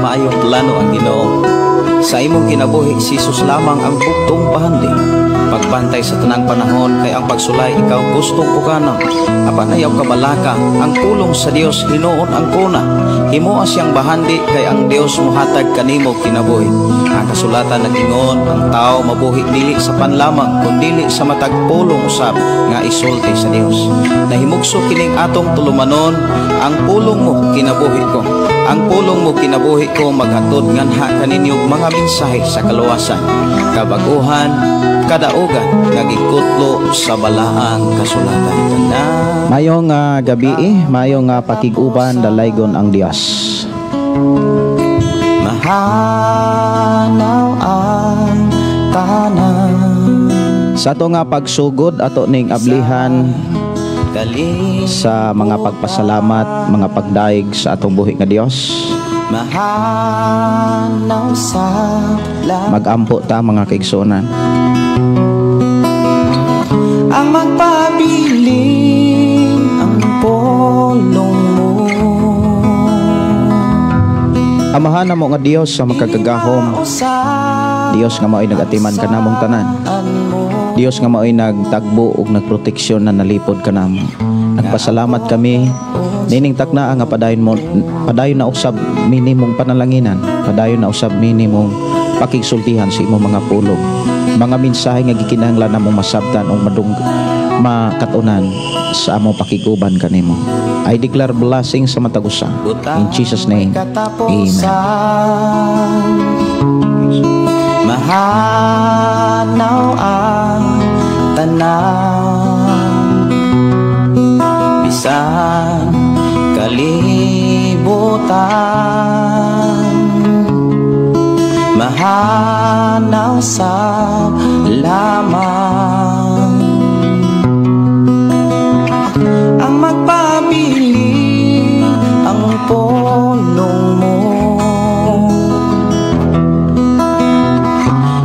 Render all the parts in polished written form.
maayong plano ang Ginoo. Sa imong kinabuhi, si Jesus lamang ang bugtong pahandi. Pagbantay sa tanang panahon, kay ang pagsulay ikaw gustong pukanang. Apan ayaw kabalaka, ang pulong sa Dios hinuon ang kuna. Himoa siyang bahandi, kay ang Dios muhatag kanimo kinabuhi. Ang kasulatan nagingon, ang tao mabuhi dili sa panlamang, kundili sa matag pulong usab nga isulti sa Dios. Nahimugso kining atong tulumanon, ang pulong mo kinabuhi ko. Ang pulong mo kinabuhi ko, maghatod nganha kaninyong mga mensahe sa kaluwasan, kabaguhan, kadaugan, nagikutlo sa balaang kasulatan. Mayong gabi, mayong pakiguban, dalaygon ang Dios. Mahanaw ang tanan. Sa ato nga pagsugod, ato ning ablihan sa mga pagpasalamat, mga pagdaig sa atong buhi nga Dios. Mahanaw sa Magampo ta mga kaigsunan. ang magpabiling ang pulong mo. Amahan mo nga Dios sa makagagahom. Dios nga mao'y nagatiman ka namong tanan. Dios nga mao'y nagtagbo ug nagproteksyon na nalipod ka namo. Nagpasalamat kami nining takna nga padayon na usab minimong panalanginan, padayon na usab minimong pakigsultihan sa imong mga pulong. Mga mensahe nga gikinahanglan namong masabtan ug makatunan sa among pakiguban kanimo. I declare blessing sa matagusa. In Jesus name, amen. Mahanaw ang tanan, bisan kalibutan. Mahanaw sa lamang ang magpabiling ang pulong mo.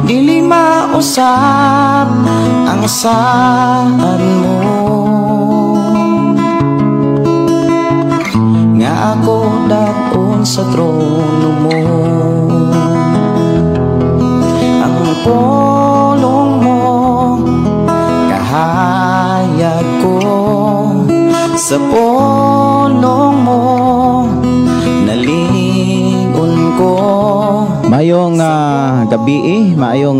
Dili mausap ang saan mo, nga ako daon sa trono mo. Ang pulong mo kahayag ko, sa pulong mo nalingon ko. Mayong gabi, mayong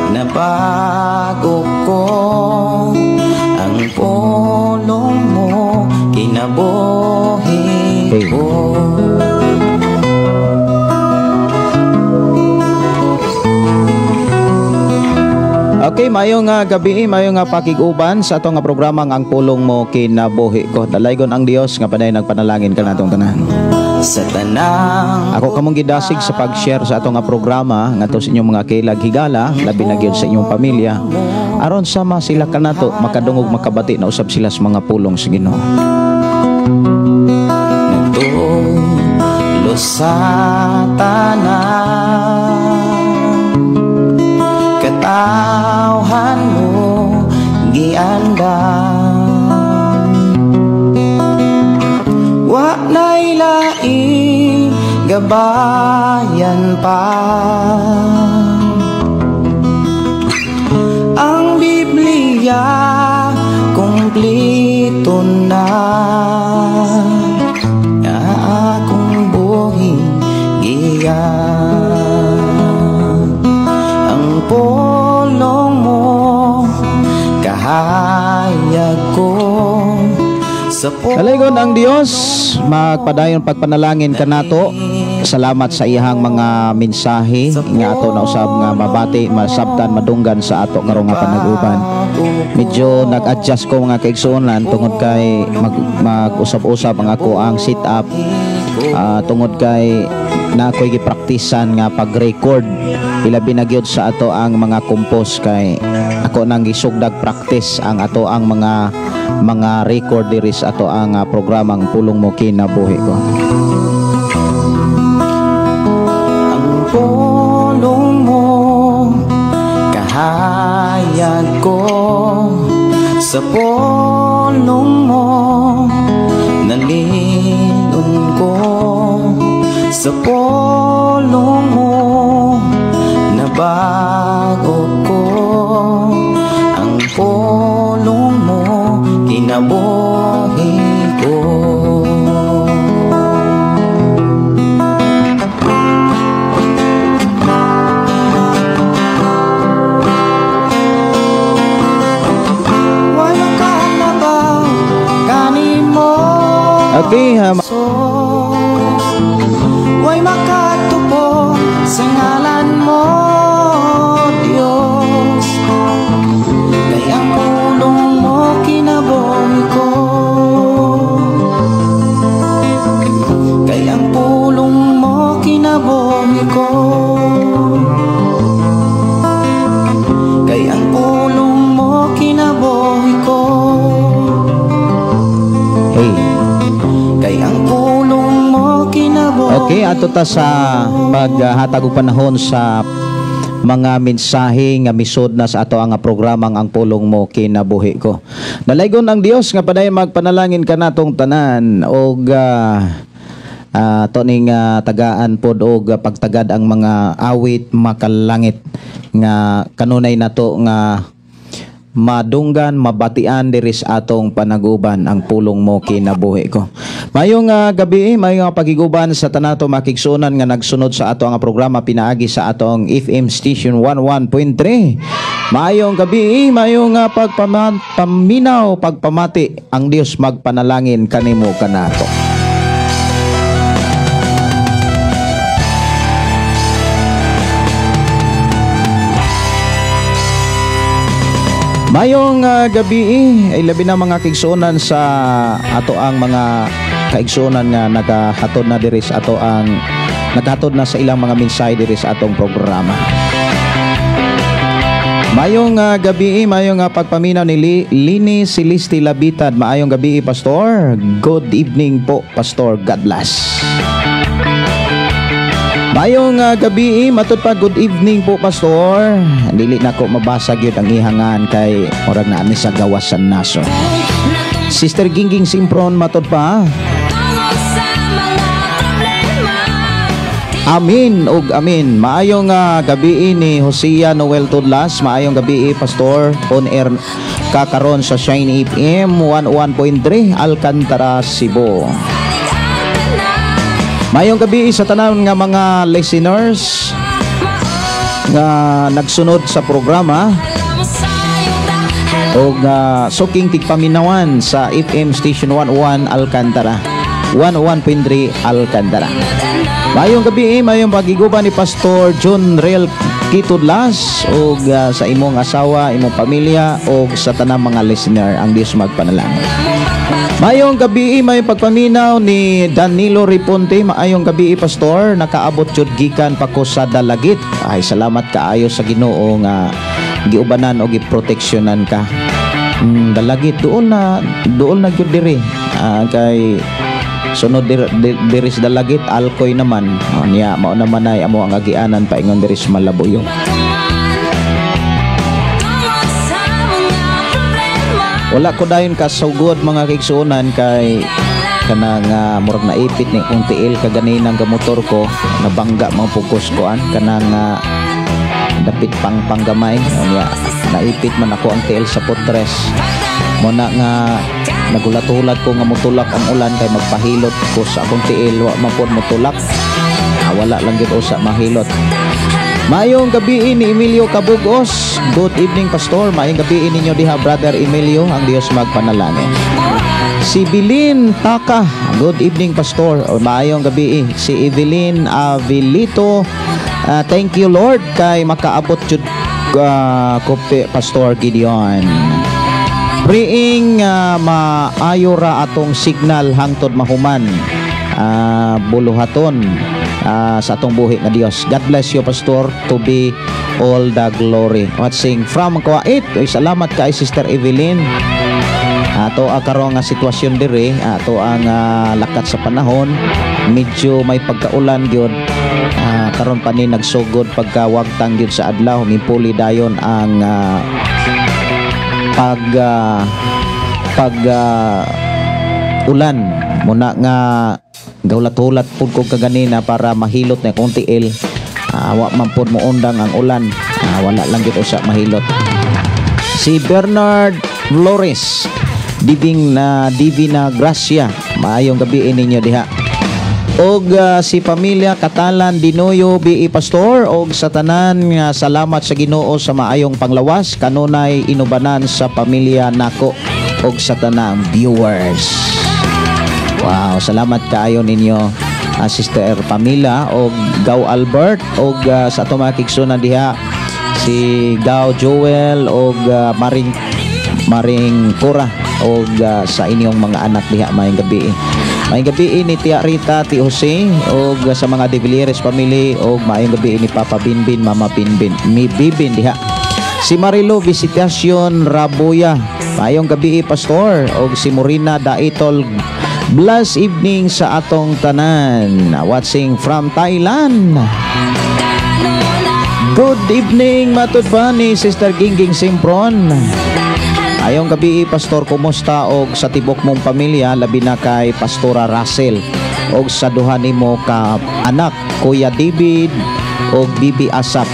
nabago ko, ang pulong mo kinabuhi ko. Okay, mayong gabi, mayong pakiguban sa atong programang ang pulong mo kinabuhi ko. Dalaygon ang Dios nga paday nagpanalangin ka natong tanan. Sa tanang Ako kamong gidasig sa pag-share sa atong programa ngadto sa inyong mga kailag higala, labi na gyud sa inyong pamilya. Aron sama sila kanato makadungog makabati na usab sila sa mga pulong sa Ginoo. Nagtulo sa tanan, katawhan mo giandam. Wa na'y laing gabayan pa, ang Biblia kumplito na, nga akong buhing giyan. Ang pulong mo kahayag ko, Dalaygon ang Dios, magpadayon pagpanalangin kanato. Salamat sa iyang mga mensahe nga ato na usab nga mabati, masabtan, madunggan sa ato karong nga panaguban. Medyo nag-adjust ko mga kaigsuonan tungod kay mag-usab-usab ang ako ang sit up, tungod kay na ako'y gipraktisan nga pag-record. Ilabi na gyud sa ato ang mga compose kay ako nang gisugdag practice ang ato ang mga record diris ato ang programang pulong mo kinabuhi ko. Ang pulong mo kahayag ko, sa pulong mo nalingon ko, sa pulong mo nabago ko. Ang pulong mo kinabuhi ko. Okay, way makatupo sa ngalan mo, Diyos. Kay ang pulong mo kinabuhi ko. Kay ang pulong mo kinabuhi ko. Kay ang pulong mo kinabuhi ko. hey. Kay ang pulong mo kinabuhi. Okay, ato ta sa paghatag og panahon sa mga mensahe nga misud na sa ato ang programang ang pulong mo kinabuhi ko. Nalaygon ang Dios nga paday magpanalangin kanatong tanan og to ning tagaan pod og pagtagad ang mga awit makalangit nga kanunay nato nga madunggan, mabatian diri sa atong panaguban ang pulong mo kinabuhi ko. Mayong gabi, mayong pagiguban sa tanato makigsunan nga nagsunod sa ato ang programa pinaagi sa atong FM Station 11.3. Mayong gabi, mayong pagpaminaw, pagpamati ang Dios magpanalangin kanimo kanato. Mayong gabi ay labi na mga kaigsunan sa ato ang mga kaigsunan nga nagahatod na diri sa ato ang naghatod na sa ilang mga mensahe diri sa atong programa. Mayong gabi, mayong pagpaminaw ni Lini Celeste Labitad. Maayong gabi, Pastor. Good evening po, Pastor. God bless. Mayong gabi, matud pa good evening po, Pastor. Dili na ko mabasa gyud ang ihangan kay orag na ani sa gawas sa naso. Sister Gingging Simpron, matud pa. Amin ug amin. Maayong gabi ni Hosea Noel Tudlas. Maayong gabi, Pastor. On air kakaron sa Shine FM 101.3 Alcantara, Cebu. Mayong gabi sa tanan nga mga listeners nga nagsunod sa programa o suking tigpaminawan sa FM Station 101 Alcantara 101.3 Alcantara. Mayong gabi, mayong pagiguban ni Pastor John Real Kitudlas o sa imong asawa, imong pamilya o sa tanang mga listener ang Dios magpanalangin. Mayong gabi, may pagpaminaw ni Danilo Riponte. Maayong gabi, Pastor. Nakaabot jud gikan pa ko sa Dalagit. Ay, salamat kaayo sa Ginoo nga giubanan o giproteksyonan ka. Dalagit doon na jud diri. Kay sunod diri sa Dalagit, Alcoy naman. Niya mao naman ay amo ang agianan paingon diri sa Malabuyo. Wala ko dayon kasugod mga kaigsunan kay kanang murag naipit ni kung tiil kaganinang gamotor ko nabangga mga pugkos koan kanang dapit pang panggamay niya naipit man ako ang tiil sa putres muna nga nagulat-ulat ko nga mutulak ang ulan kay magpahilot ko sa akong tiil wa man pod mutulak wala lang gid usa mahilot. Mayong gabi ni Emilio Cabugos. Good evening, Pastor. Mayong gabi ninyo diha, Brother Emilio. Ang Dios magpanalangin. Si Evelyn Taka. Good evening, Pastor. Mayong gabi si Evelyn Avilito. Thank you, Lord, kay makaabot jud kope Pastor Gideon. Praying maayo ra atong signal hangtod mahuman. Buluhaton sa atong buhi nga Dios. God bless you, Pastor. To be all the glory. Watching from Kuwait. Salamat kay Sister Evelyn. Ato karon nga sitwasyon diri, ato ang lakat sa panahon, medyo may pagkaulan gyud. Karon pa ni nagsugod pagkawagtang gyud sa adlaw, mipuli dayon ang ulan muna nga gaulat-hulat pud ko kaganina para mahilot na kung tiil. Wa man pud mo undang ang ulan. Wala lang gid usa mahilot. Si Bernard Flores, Divina Gracia, maayong gabi ninyo diha. Og si pamilya Katalan Dinoyo B.E. Pastor og sa tanan nga salamat sa Ginoo sa maayong panglawas kanunay inubanan sa pamilya nako og sa tanang viewers. Wow, salamat kaayo ninyo Sister Pamila og Gaw Albert og sa ato mga kigsunan diha si Gaw Joel og Maring Cora og sa inyong mga anak diha maayong gabi. Maayong gabi ni Tia Rita, Ti Jose og sa mga De Villeres family og maayong gabi ni Papa Binbin, Mama Binbin, mi Bibin diha. Si Marilo Visitacion Raboya, maayong gabi Pastor og si Morina Daitol. Blessed evening sa atong tanan. Watching from Thailand. Good evening matud pa ni Sister Gingging Simpron. Ayong gabi Pastor, kumusta og sa tibok mong pamilya labi na kay Pastora Russell og sa duha nimo ka anak Kuya David og Bibi Asap.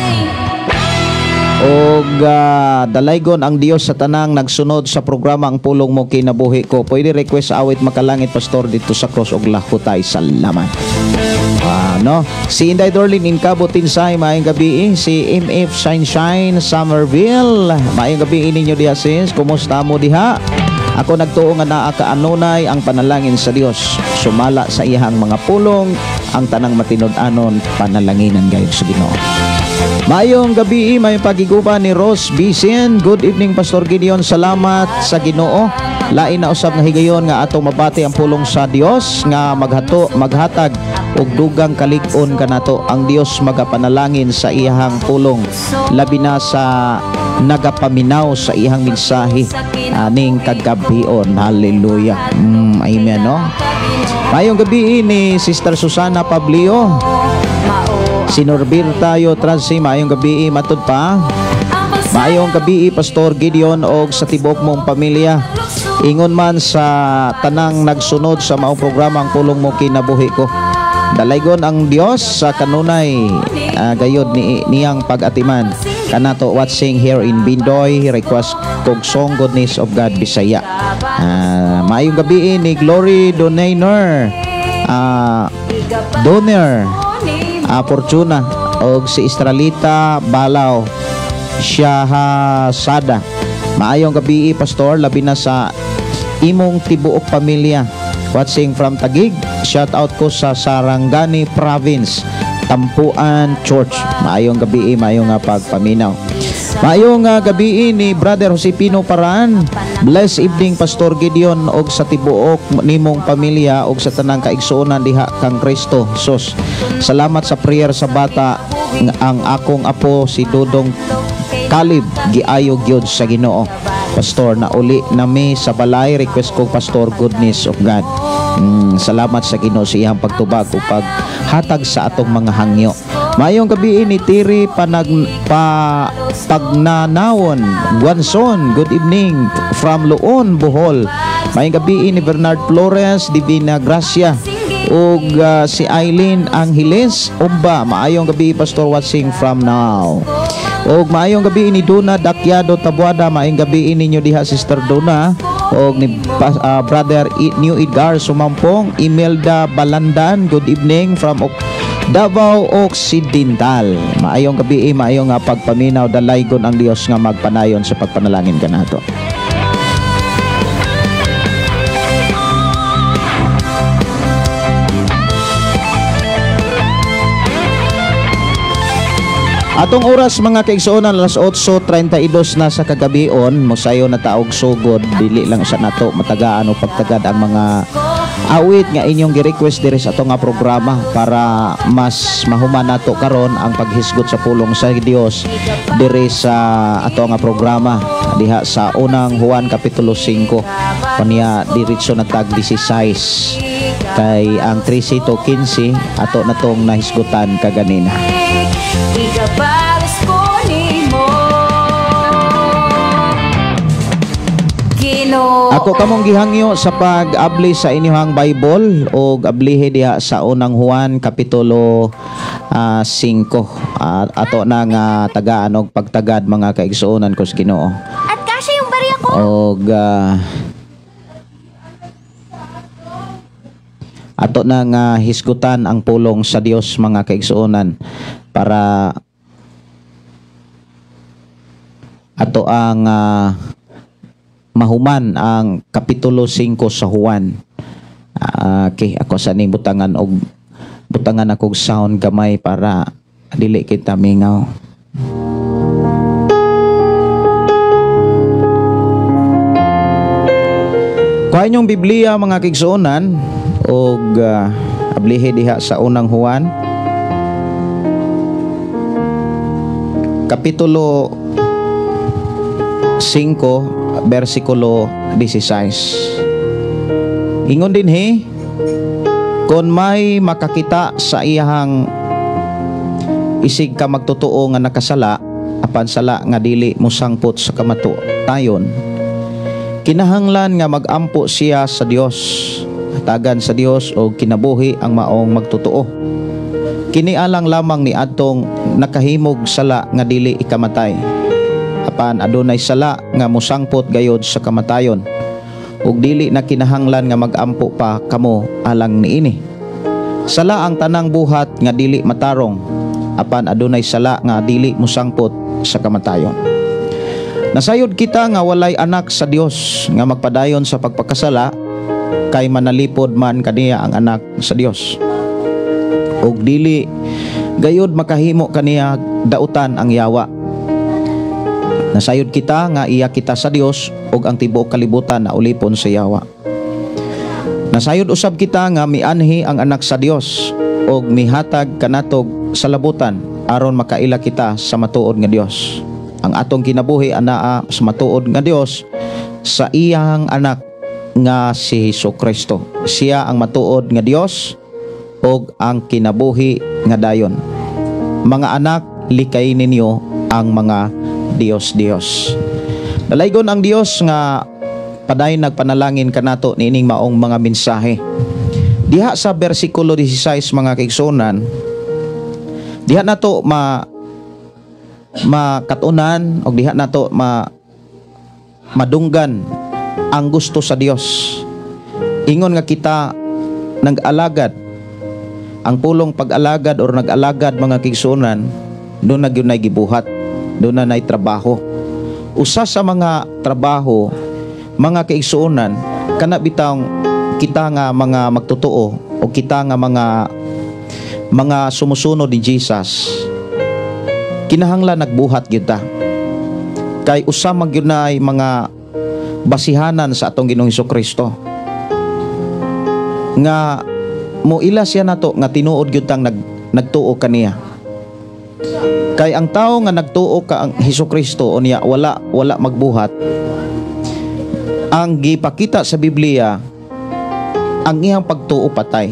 Og dalaygon ang Dios sa tanang nagsunod sa programa ang pulong mo kinabuhi ko. Pwede request awit makalangit Pastor dito sa cross og lakutay. Salamat. No? Si Inday Dorlin in Cabo Tinsay, maayong gabi. Si MF Shine Somerville, maayong gabi ninyo diha sis. Kumusta mo diha? Ako nagtuo nga naa kaanunay ang panalangin sa Dios. Sumala sa iyang mga pulong ang tanang matinud-anon panalanginan gayud sa Ginoo. Mayong gabi, may pagiguban ni Rose Bisen. Good evening Pastor Gideon. Salamat sa Ginoo. Lain na usab nga higayon nga atong mabati ang pulong sa Dios nga maghatag og dugang kalig-on kanato. Ang Dios magapanalangin sa iyang pulong labi na sa nagapaminaw sa iyang mensahe aning kagabion. Hallelujah. Amen no. Mayong gabi ni Sister Susana Pablio. Si Norberta Transi, maayong gabi matud pa. Maayong gabi Pastor Gideon og sa tibok mong pamilya. Ingon man sa tanang nagsunod sa maong programa ang pulong mo kinabuhi ko. Dalaygon ang Dios sa kanunay gayod niyang pag-atiman. Kanato watching here in Bindoy, request kog song Goodness of God Bisaya. Maayong gabi ni Glory Donor Fortuna og si Estralita Balaw Sada. Maayong gabi Pastor, labi na sa imong tibuok pamilya. Watching from Taguig, shout out ko sa Sarangani Province, Tampuan Church. Maayong gabi, maayong pagpaminaw. Maayong gabi ni Brother Josepino Paran. Blessed evening Pastor Gideon og sa tibuok nimong pamilya og sa tanang kaigsuonan diha kang Kristo Jesus. Salamat sa prayer sa bata ang akong apo si Dudong Kalib giayo gyud sa Ginoo. Pastor na uli nami sa balay, request ko Pastor Goodness of God. Salamat sa Ginoo sa iyang pagtubag ug paghatag sa atong mga hangyo. Mayong gabi ni Tiri Pagnanawon Guanson. Good evening from Luon, Bohol. Mayong gabi ni Bernard Flores, Divina Gracia ug si Eileen Angeles Umba. Maayong gabi Pastor, watching from now. Og maayong gabi ni Duna Dakyado Tabuada. Maayong gabi ninyo diha Sister Duna og ni Brother New Edgar Sumampong. Imelda Balandan, good evening from Davao Occidental. Maayong gabi, maayong pagpaminaw. Dalaygon ang Dios nga magpanayon sa pagpanalangin kanato. Atong oras mga kaigsuonan, alas 8:32 na sa kagabion. Mosayo na taog sugod, dili lang sa nato matagaan o pagtagad ang mga awit nga inyong gi-request diri sa atong programa para mas mahuman nato karon ang paghisgot sa pulong sa Dios diri sa atong programa diha sa unang Juan kapitulo 5 kanya diretso nagtag 16 kay ang 13 to 15 ato natong nahisgutan kaganina. Igabalas ko nimo Ginoo. Ako kamong gihangyo sa pag-abli sa inyong Bible o ablihe diha sa unang Juan kapitulo 5 ato na nga tagaan og pagtagad mga kaigsuonan ko sa Ginoo. At kasya yung bariya ko. Og ato na nga hisgutan ang pulong sa Dios mga kaigsuonan para ato ang mahuman ang kapitulo 5 sa Juan. Okay, ako sa ning butangan akong sound gamay para dili kita mingaw. Kuha inyong Biblia mga kaigsuonan og ablihe diha sa unang Juan kapitulo 5 versikulo 16. Ingon din kon may makakita sa iyang isig ka magtotoo nga nakasala apan sala nga dili mosangpot sa kamatayon, kinahanglan nga magampo siya sa Dios, hatagan sa Dios og kinabuhi ang maong magtotoo. Kini alang lamang ni adtong nakahimog sala nga dili ikamatay, apan adunay sala nga mosangpot gayod sa kamatayon, ug dili na kinahanglan nga magampo pa kamo alang niini. Sala ang tanang buhat nga dili matarong, apan adunay sala nga dili mosangpot sa kamatayon. Nasayod kita nga walay anak sa Dios nga magpadayon sa pagpakasala, kay manalipod man kaniya ang anak sa Dios, ug dili gayud makahimo kaniya dautan ang yawa. Nasayod kita nga iya kita sa Dios ug ang tibuok kalibutan na ulipon sa yawa. Nasayod usab kita nga mianhi ang anak sa Dios ug mihatag kanatog sa labutan aron makaila kita sa matuod nga Dios. Ang atong kinabuhi anaa sa matuod nga Dios sa iyang anak nga si Hesukristo. Siya ang matuod nga Dios ug ang kinabuhi nga dayon. Mga anak, likay ninyo ang mga Dios. Dalaygon ang Dios nga paday nagpanalangin kanato niining maong mga mensahe. Diha sa bersikulo 16 mga kaigsuonan, diha nato makatunan og diha nato madunggan ang gusto sa Dios. Ingon nga kita nag-alagad, ang pulong pag-alagad or nag-alagad mga kaigsuonan, doon na gyud nay gibuhat, doon na nay trabaho. Usa sa mga trabaho mga kaigsuonan kana bitang kita nga mga magtotoo o kita nga mga sumusunod ni Jesus, kinahanglan nagbuhat gyud ta. Kay usa man gyud nay mga basihanan sa atong Ginoong Hesukristo nga moila siya nato nga tinuod gyud tang nagtuo kaniya. Kay ang tao nga nagtuo ka ang Hesukristo o niya wala magbuhat, ang gipakita sa Biblia ang iyang pagtuo patay.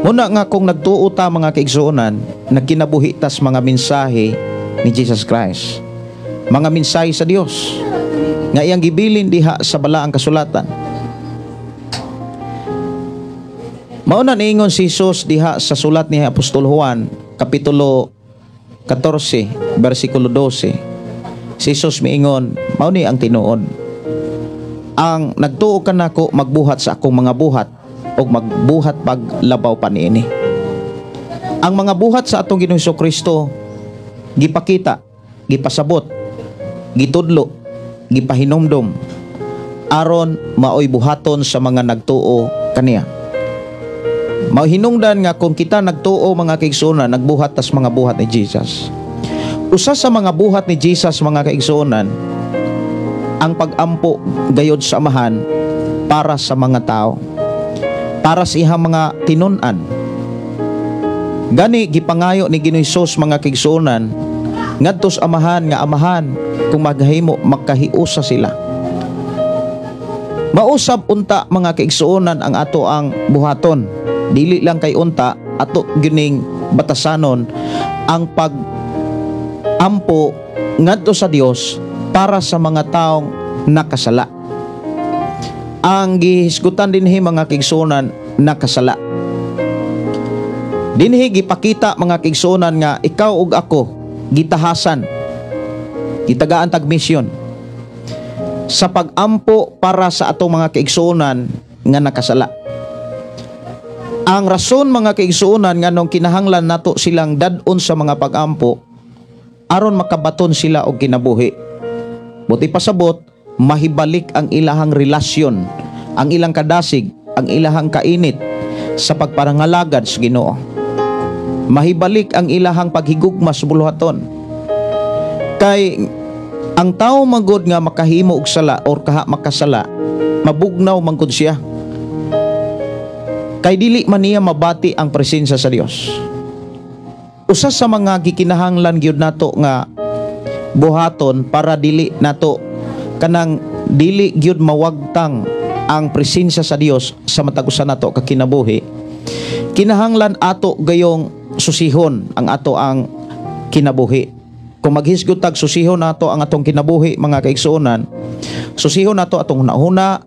Muna nga kung nagtuo ta mga kaigsuonan, nagkinabuhi tas mga mensahe ni Jesus Christ, mga mensahe sa Dios nga iyang gibilin diha sa balaang kasulatan. Mauna niingon si Jesus diha sa sulat ni Apostol Juan kapitulo 14 versikulo 12. Si Jesus miingon, mao ni ang tinuod, ang nagtuo kanako magbuhat sa akong mga buhat o magbuhat paglabaw pa niini. Ang mga buhat sa atong Ginoong Hesukristo gipakita, gipasabot, gitudlo, gipahinomdom aron maoy buhaton sa mga nagtuo kaniya. Mahinungdan nga kung kita nagtuo mga kaigsuonan, nagbuhat tas mga buhat ni Jesus. Usa sa mga buhat ni Jesus mga kaigsuonan, ang pag-ampo gayod sa amahan para sa mga tao, para sa ihang mga tinun-an. Gani gipangayo ni Ginoong Hesus mga kaigsuonan ngadto sa amahan nga amahan kung maghimo makahiusa sila. Mausab unta mga kaigsuonan ang ato ang buhaton. Dili lang kay unta ato gining batasanon ang pag-ampo ngadto sa Dios para sa mga taong nakasala. ang gihisgutan dinhi mga kaigsuonan nakasala. Dinhi gipakita mga kaigsuonan nga ikaw ug ako gitahasan, gitagaan tag misyon sa pagampo para sa atong mga kaigsuonan nga nakasala. Ang rason mga kaigsuonan nga nung kinahanglan nato silang dad-on sa mga pagampo aron makabaton sila og kinabuhi. Buti pasabot mahibalik ang ilahang relasyon, ang ilang kadasig, ang ilahang kainit sa pagparangalagad sa Ginoo. Mahibalik ang ilahang paghigugma sa buluhaton. Kay ang tao magod nga makahimo og sala or kaha makasala, mabugnaw man gud siya. Kay dili man niya mabati ang presensya sa Dios. Usa sa mga gikinahanglan gyud nato nga buhaton para dili nato kanang dili gyud mawagtang ang presensya sa Dios sa matag usa nato ka kinabuhi. Kinahanglan ato gayong susihon ang ato ang kinabuhi. Kung maghisgot tag susihon nato ang atong kinabuhi mga kaigsuonan, susihon nato atong hunahuna,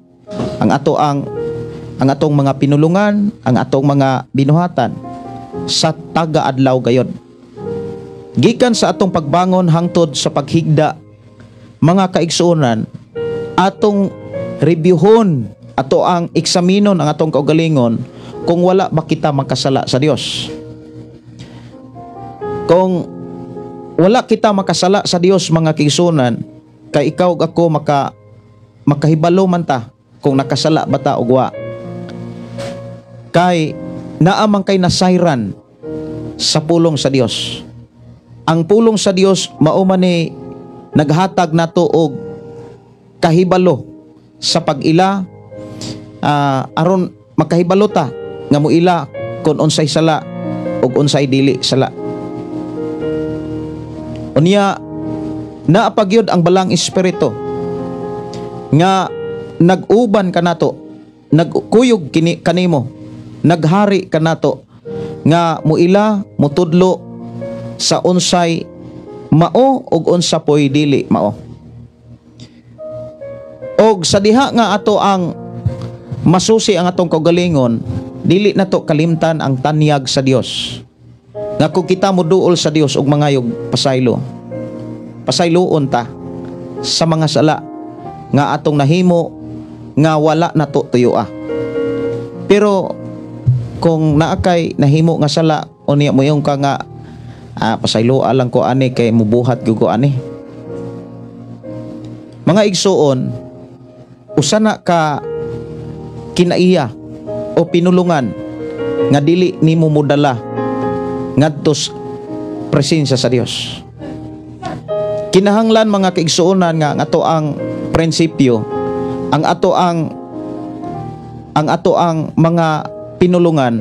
ang atong mga pinulungan, ang atong mga binuhatan sa taga-adlaw gayon. Gikan sa atong pagbangon hangtod sa paghigda mga kaigsuonan, atong reviewhon, ato ang eksaminon ang atong kaugalingon kung wala ba kita makasala sa Dios. Kung wala kita makasala sa Dios mga kaigsuonan, kay ikaw ug ako makahibalo man ta kung nakasala ba ta og wa. Kay naamang kay nasayran sa pulong sa Dios. Ang pulong sa Dios mao man ni naghatag nato og kahibalo sa pag-ila aron makahibalo ta nga moila kung unsay sala ug unsay dili sala. Unya naapagyod ang balang espiritu nga nag-uban kanato, nagkuyog kanimo, naghari kanato nga moila mutudlo sa unsay mao ug unsa poy dili mao. Og sa diha nga ato ang masusi ang atong kaugalingon, dili nato kalimtan ang tanyag sa Dios. Nga kung kita moduol sa Dios og mangayog pasayloon ta sa mga sala nga atong nahimo nga wala nato tuyoa. Pero kung naakay nahimo nga sala unya mo yung ka nga pasaylo alang ko ani kay mubuhat gyud ko ani. Mga igsuon, usa na ka kinaiya o pinulungan nga dili nimo mudala ngadto presensya sa Dios. Kinahanglan mga kaigsuonan nga ato ang prinsipyo, ang ato ang mga pinulungan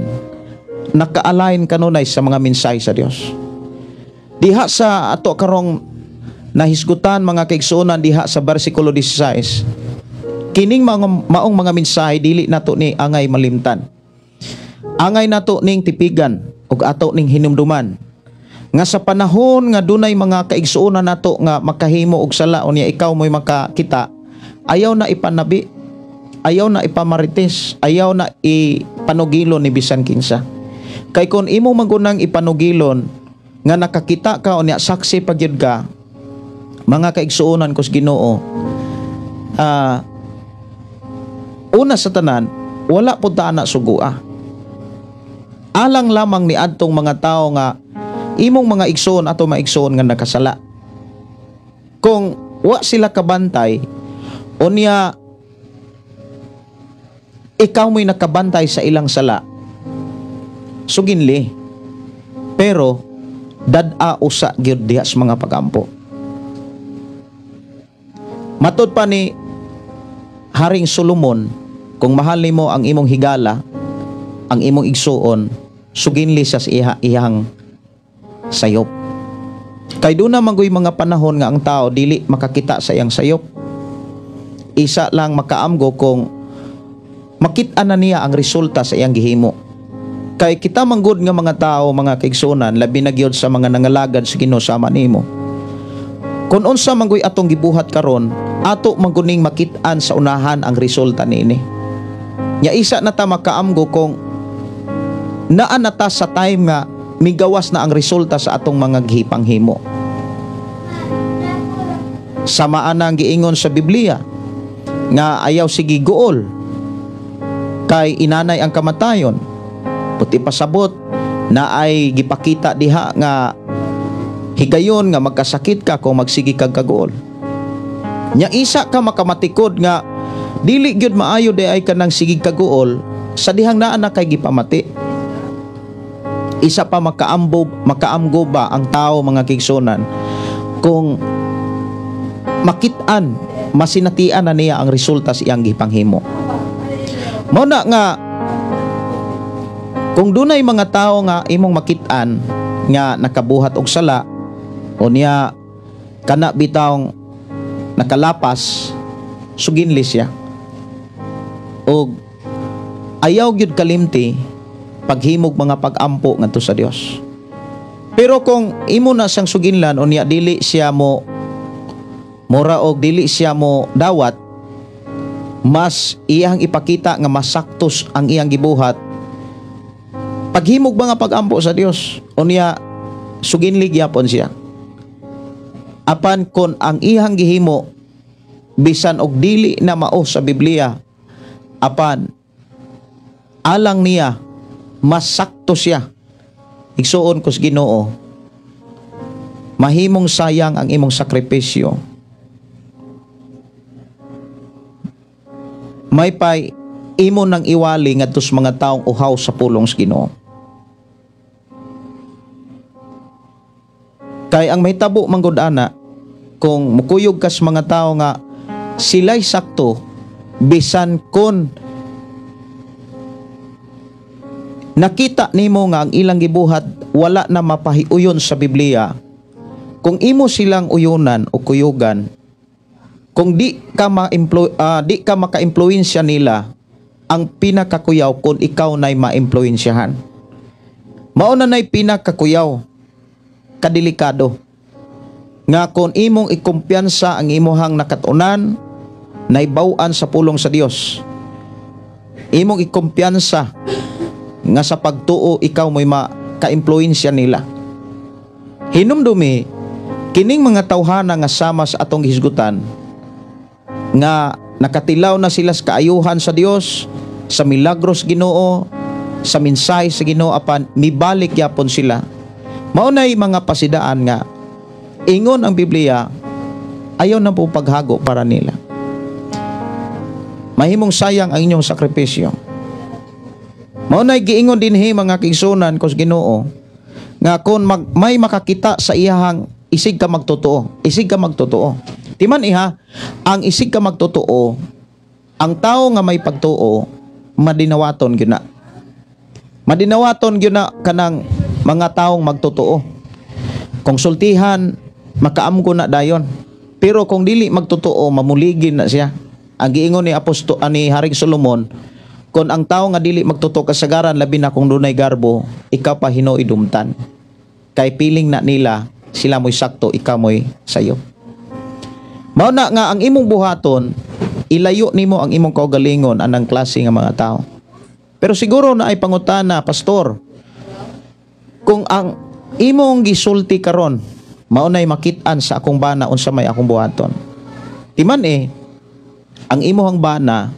naka-align kanunay sa mga mensahe sa Dios. Diha sa ato karong nahisgutan mga kaigsuonan diha sa bersikulo 16, kining maong mga mensahe dili nato ni angay malimtan. Angay nato ning tipigan ug ato ning hinumduman nga sa panahon nga dunay mga kaigsuonan nato nga makahimo og sala unya ikaw mo'y makakita, ayaw na ipanabi, ayaw na ipamarites, ayaw na ipanugilon ni bisan kinsa. Kay kung imo magunang ipanugilon nga nakakita ka unya saksi pagyud ka mga kaigsuonan kus Ginoo, una sa tanan wala pud ta ana sugua. Alang lamang ni adtong mga tao nga imong mga igsoon ato maigsoon nga nakasala. Kung wa sila kabantay unya ikaw mo'y nakabantay sa ilang sala, suginli, pero dad-a usa gyud diha sa mga pagampo. Matud pa ni Haring Solomon, kung mahal nimo ang imong higala, ang imong igsuon, suginli sa iyang sayop. Kay doon na mangoy mga panahon nga ang tao dili makakita sa iyang sayop. Isa lang makaamgo kung makita na niya ang resulta sa iyang gihimo. Kay kita manggod nga mga tao, mga kaigsuonan, labi na gyud sa mga nangalagad sa Ginoo sama nimo. Kung unsa manggoy atong gibuhat karon, ato mangguning makit-an sa unahan ang resulta niini. Nya isa na ta makaamgo kung naa na ta sa time nga migawas na ang resulta sa atong mga gihipanghimo. Samaan ang giingon sa Biblia nga ayaw sige guol kay inanay ang kamatayon. Puti pasabot na ay gipakita diha nga higayon nga magkasakit ka kung magsigi kag kaguol. Nya isa ka makamatikod nga dili gyud maayo di ay kanang sige kaguol sa dihang naa na kay gipamati. Isa pa makaamgo ba ang tao mga kigsunan kung makit-an masinatian na niya ang resulta sa iyang gipanghimo. Mao na nga kung dunay mga tao nga imong makit-an nga nakabuhat og sala o niya kana bitawng nakalapas suginli siya og ayaw gyud kalimti paghimog mga pag-ampo ngadto sa Dios. Pero kung imo na siyang suginlan o niya dili siya mo mura og dili siya mo dawat, mas iyang ipakita nga masaktos ang iyang gibuhat paghimog mga pag-ampo sa Dios o niya suginli gyapon siya. Apan kon ang iyang gihimo bisan og dili na mao sa Biblia, apan alang niya mas sakto siya, igsuon ko sa Ginoo, mahimong sayang ang imong sakripisyo. May pay imo nang iwali ngadto sa mga taong uhaw sa pulong sa Ginoo. Kay ang mahitabo manggod ana kung mukuyog kas mga tao nga sila'y sakto bisan kon nakita nimo nga ang ilang gibuhat wala na mapahiuyon sa Biblia, kung imo silang uyunan o kuyugan, kung di ka maka-impluwensya nila, ang pinakakuyaw kung ikaw na'y ma-impluwensyahan. Mao na na'y pinakakuyaw, kadelikado. Nga kung imong ikumpiyansa ang imuhang nakatunan, naibawan sa pulong sa Dios. Imong ikumpiyansa nga sa pagtuo ikaw mo'y maka-impluwensya nila. Hinumdumi, kining mga tawhana nga sama sa atong hisgutan, nga nakatilaw na sila sa kaayuhan sa Dios, sa milagros Ginoo, sa mensahe sa Ginoo, apan mibalik yapon sila. Maunay mga pasidaan nga ingon ang Biblia, ayaw na po paghago para nila. Mahimong sayang ang inyong sakripisyo. Maunay giingon dinhi mga kigsunan ko sa Ginoo nga kung may makakita sa iyahang isig ka magtotoo, isig ka magtotoo. Timan iha, ang isig ka magtotoo, ang tao nga may pagtuo, madinawaton gyud na. Madinawaton gyud na kanang mga taong magtotoo. Konsultihan, makaamgo na dayon. Pero kung dili magtotoo, mamuligin na siya. Ang giingon ni ni Haring Solomon, kung ang tao nga dili magtotoo kasagaran, labi na kung dunay garbo, ikaw pa hinoy dumtan. Kay piling na nila, sila mo'y sakto, ikaw mo'y sayo. Mao na nga ang imong buhaton, ilayo nimo ang imong kaugalingon anang klase nga mga tao. Pero siguro na ay pangutana, pastor, kung ang imong gisulti karon, mao nay makit-an sa akong bana unsa may akong buhaton. Timan ang imong bana,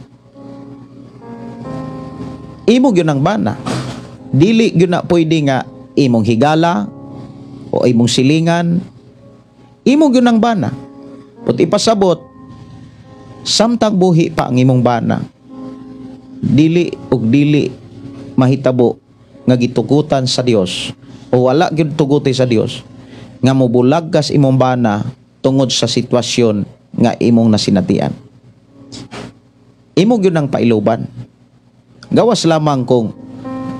imo gyud ang bana. Dili gyud na pwede nga imong higala o imong silingan. Imo gyud ang bana. Put ipasabot samtang buhi pa ang imong bana, dili mahitabo nga gitugutan sa Dios o wala gyud tuguti sa Dios nga mobulaggas imong bana tungod sa sitwasyon nga imong nasinatian. Imo gyud ang pailoban. Gawas lamang kung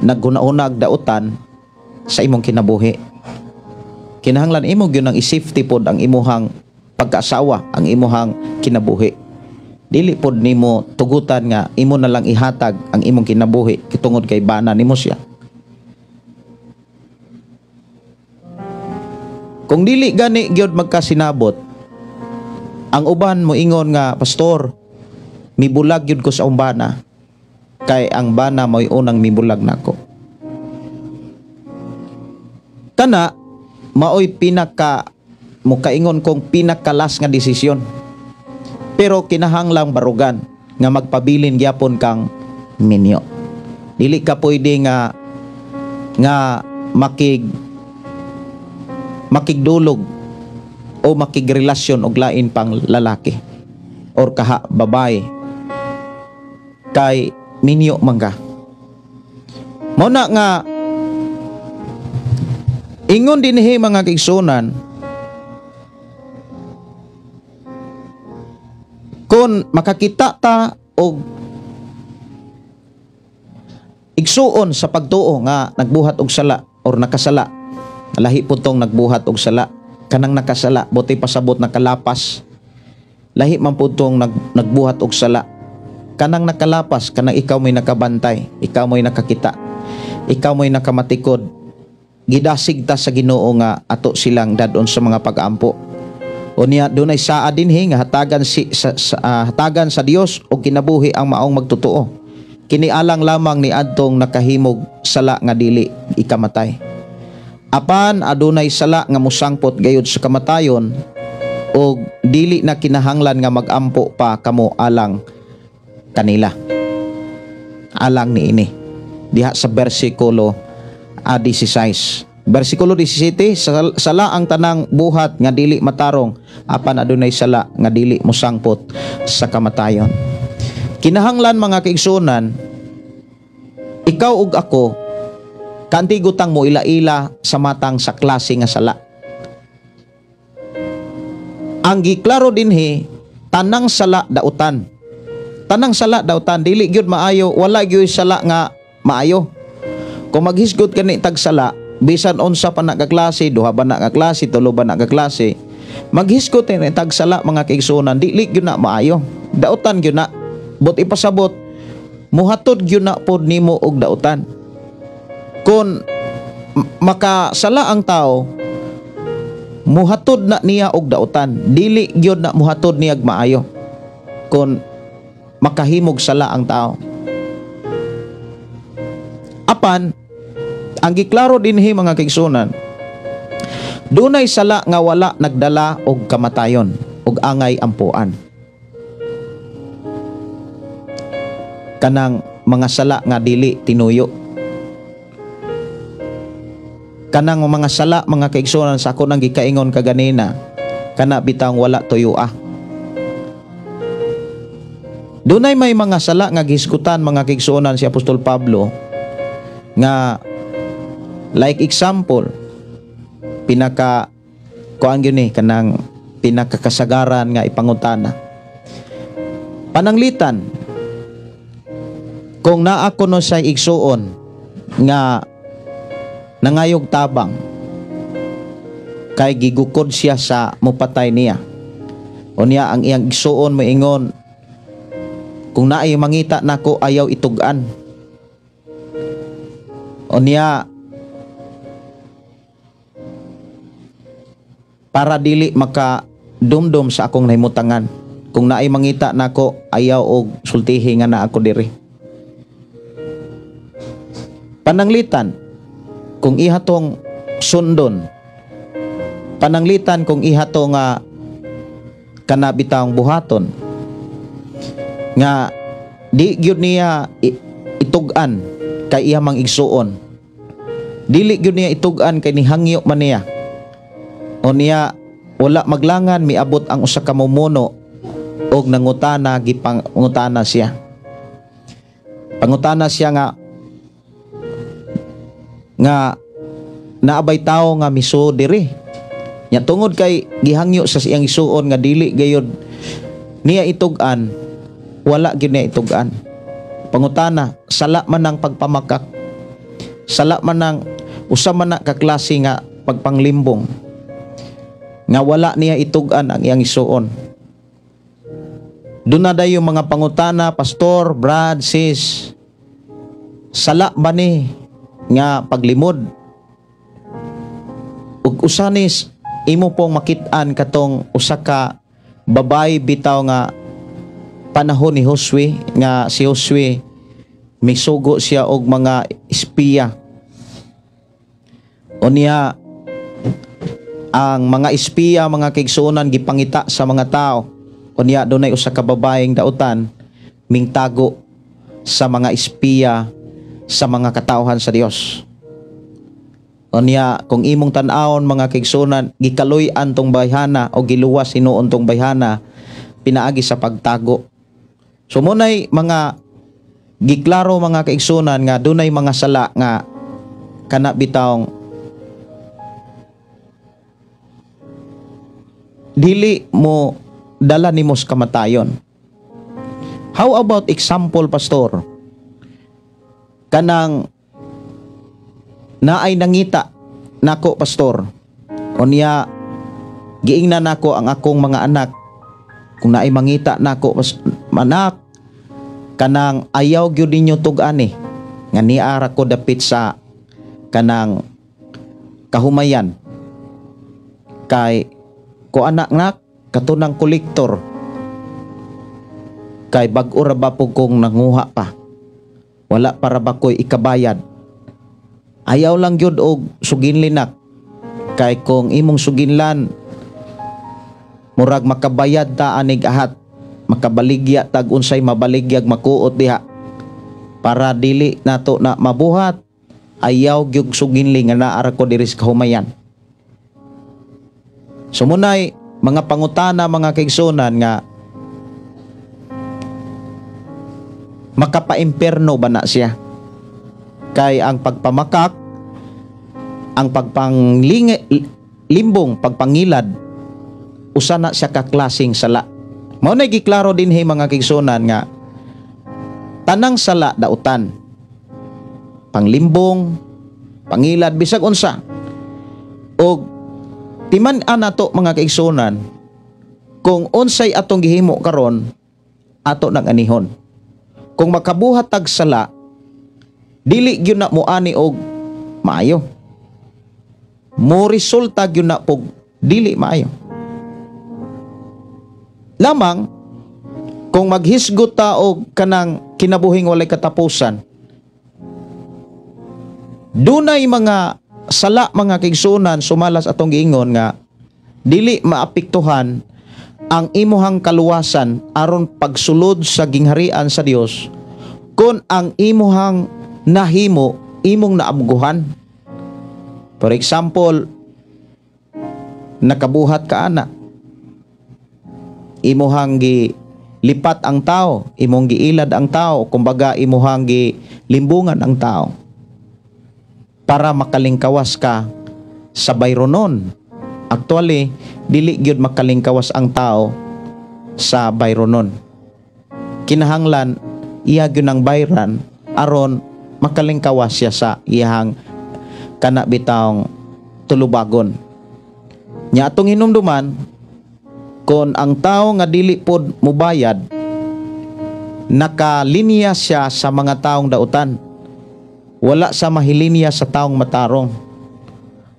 naghuna-unag dautan sa imong kinabuhi. Kinahanglan imo gyud ang i-safety pod ang imuhang pagkaasawa, ang imuhang kinabuhi. Dili pod nimo tugutan nga imo na lang ihatag ang imong kinabuhi kitungod kay bana nimo siya. Kung dili gani gyud magkasinabot, Ang uban mo ingon nga, pastor, mibulag yun ko sa umbana. Kay ang bana mo'y unang mibulag nako. Kana, maoy mukaingon kong pinakalas nga desisyon. Pero kinahanglang barugan nga magpabilin gyapon kang minyo. Dili ka pwede nga makigdulog o makigrelasyon og lain pang lalaki or kaha babae kay minyo mangga. Mao na nga ingon dinhi mga kaigsunan, kung makakita ta og igsuon sa pagtuo nga nagbuhat og sala or nakasala, lahi po tong nagbuhat og sala, kanang nakasala buti pasabot nakalapas, lahi man po tong nagbuhat og sala, kanang nakalapas, kanang ikaw may nakabantay, ikaw may nakakita, ikaw may nakamatikod, gidasig ta sa Ginoo nga ato silang dadon sa mga pag-ampo. Unya dunay saa dinhi nga hatagan sa Dios og kinabuhi ang maong magtotoo. Kini alang lamang ni adtong nakahimog sala nga dili ikamatay. Apan adunay sala nga musangpot gayud sa kamatayon og dili na kinahanglan nga mag-ampo pa kamo alang kanila. Alang niini diha sa bersikulo 16. Bersikulo 17, sala ang tanang buhat nga dili matarong, apan adunay sala nga dili mosangpot sa kamatayon. Kinahanglan mga kaigsunan, ikaw ug ako, kantigutan mo ila-ila sa matang sa klase nga sala. Ang giklaro dinhi, tanang sala dautan. Tanang sala dautan, dili gyud maayo, wala gyud sala nga maayo. Kung maghisgot kani tag sala, bisan unsa pa na ka klase, duha ba na ka klase, tulo ba na ka klase, maghisgot ni tag sala mga kaigsunan, dili gyud na maayo. Dautan gyud na. But ipasabot, muhatod gyud na pod nimo og dautan. Kung makasala ang tao, muhatod na niya og dautan, dili gyud na muhatod niya og maayo. Kung makahimog sala ang tao. Apan ang giklaro dinhi mga kaigsunan, dunay sala nga wala nagdala og kamatayon og angay ampuan. Kanang mga sala nga dili tinuyo. Kanang mga sala mga kaigsunan sa ako nang gikaingon kaganina, kana bitang wala tuyua. Dunay may mga sala nga gisgutan mga kaigsunan si Apostol Pablo nga like example, kuan gyud ni kanang pinakakasagaran nga ipangutana. Pananglitan, kung naa kuno sa igsuon nga nangayog tabang kay gigukod siya sa mupatay niya. Unya ang iyang igsuon moingon, kung naay mangita nako ayaw itugan. Unya para dili maka dumdum sa akong nahimutangan, kung naay mangita nako ayaw og sultihi nga na ako diri. Pananglitan, kung ihatong sundon, pananglitan kung ihato nga kanabitang buhaton nga di gyud niya itugan kay iya mang igsuon, dili gyud niya itugan kay nihangyo man niya. O niya wala maglangan miabot ang usa ka mumuno og nangutana, gipangutana siya. Pangutana siya nga naabay tao nga miso diri. Nya tungod kay gihangyo sa siyang isuon nga dili gayud niya itugan, wala gyud niya itugan. Pangutana, sala man ang pagpamakak, sala man ang usa man na kaklase nga pagpanglimbong nga wala niya itugan ang iyang isuon. Doon na dayo mga pangutana, pastor, brad, sis, sala ba ni nga paglimod? Ug usanis imo pong makit-an katong usa ka babay bitaw nga panahon ni Josue, nga si Josue misugo siya og mga espiya. Unya ang mga espiya, mga kaigsuonan gipangita sa mga tao. Unya dunay usa ka babaeng dautan mingtago sa mga espiya sa mga katawhan sa Dios. Unya kung imong tan-awon mga kaigsuonan, gikaloy-an tong bayhana o giluwas hinuon tong bayhana pinaagi sa pagtago. So munay mga giklaro mga kaigsuonan nga dunay mga sala nga kana bitawng dili mo dala nimo sa kamatayon. How about example, pastor? Kanang naay nangita nako, pastor. Unya giingnan nako ang akong mga anak. Kung naay mangita nako, anak, kanang ayaw gyud ninyo tug-ani nga niara ko dapit sa kanang kahumayan. Kay ko anak katunang kolektor, kay bag-o ra ba po kong nanguha pa, wala para ba ko'y ikabayad. Ayaw lang yun og suginlinak, kay kung imong suginlan murag makabayad ta anig ahat, makabaligya tag unsay mabaligyag makuot diha, para dili nato na mabuhat. Ayaw gyud suginli nga naara ko diri sa kahumayan. Sumunay mga pangutana mga kaigsuonan nga makapa-imperno ba na siya? Kay ang pagpamakak, ang limbong, pagpangilad, usa na siya kaklasing sala. Mao na giklaro din mga kaigsuonan nga tanang sala dautan, panglimbong, pangilad, bisag unsa. O timan-an nato mga kaigsuonan, kung unsay atong gihimo karon ato nang anihon. Kung makabuhat tag sala, dili gyud na moani og maayo. Mo resulta gyud na pog dili maayo. Lamang kung maghisgot ta og kanang kinabuhing walay katapusan, dunay mga sala mga kaigsuonan sumalas atong giingon nga dili maapektuhan ang imuhang kaluwasan aron pagsulod sa gingharian sa Dios kung ang imuhang nahimo imong naabguhan. For example, nakabuhat ka ana, imuhang lipat ang tao, imong giilad ang tao, kumbaga imuhang limbungan ang tao para makalingkawas ka sa bayronon. Actually, dili gyud makalingkawas ang tao sa bayronon. Kinahanglan iya gyud ang bayran aron makalingkawas siya sa iyang kana bitawng tulubagon. Nya atong hinumduman, kon ang tao nga dili pod mubayad, nakalinya siya sa mga taong dautan, wala sa mahilinya sa taong matarong.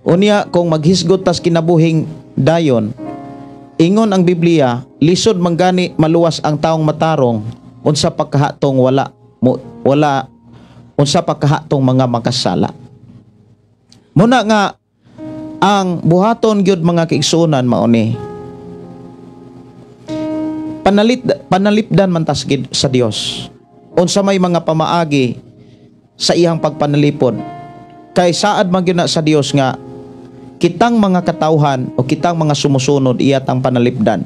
Unya kung maghisgot tas kinabuhing dayon, ingon ang Biblia, lisod manggani maluwas ang taong matarong unsa pagkahatong wala unsa pagkahatong mga makasala. Muna nga ang buhaton gyud mga kaigsuonan mao ni panalipdan man tas gid sa Dios. Unsa may mga pamaagi sa iyang pagpanalipod, kay saad man gyud na sa Dios nga kitang mga katawhan o kitang mga sumusunod iyat ang panalipdan.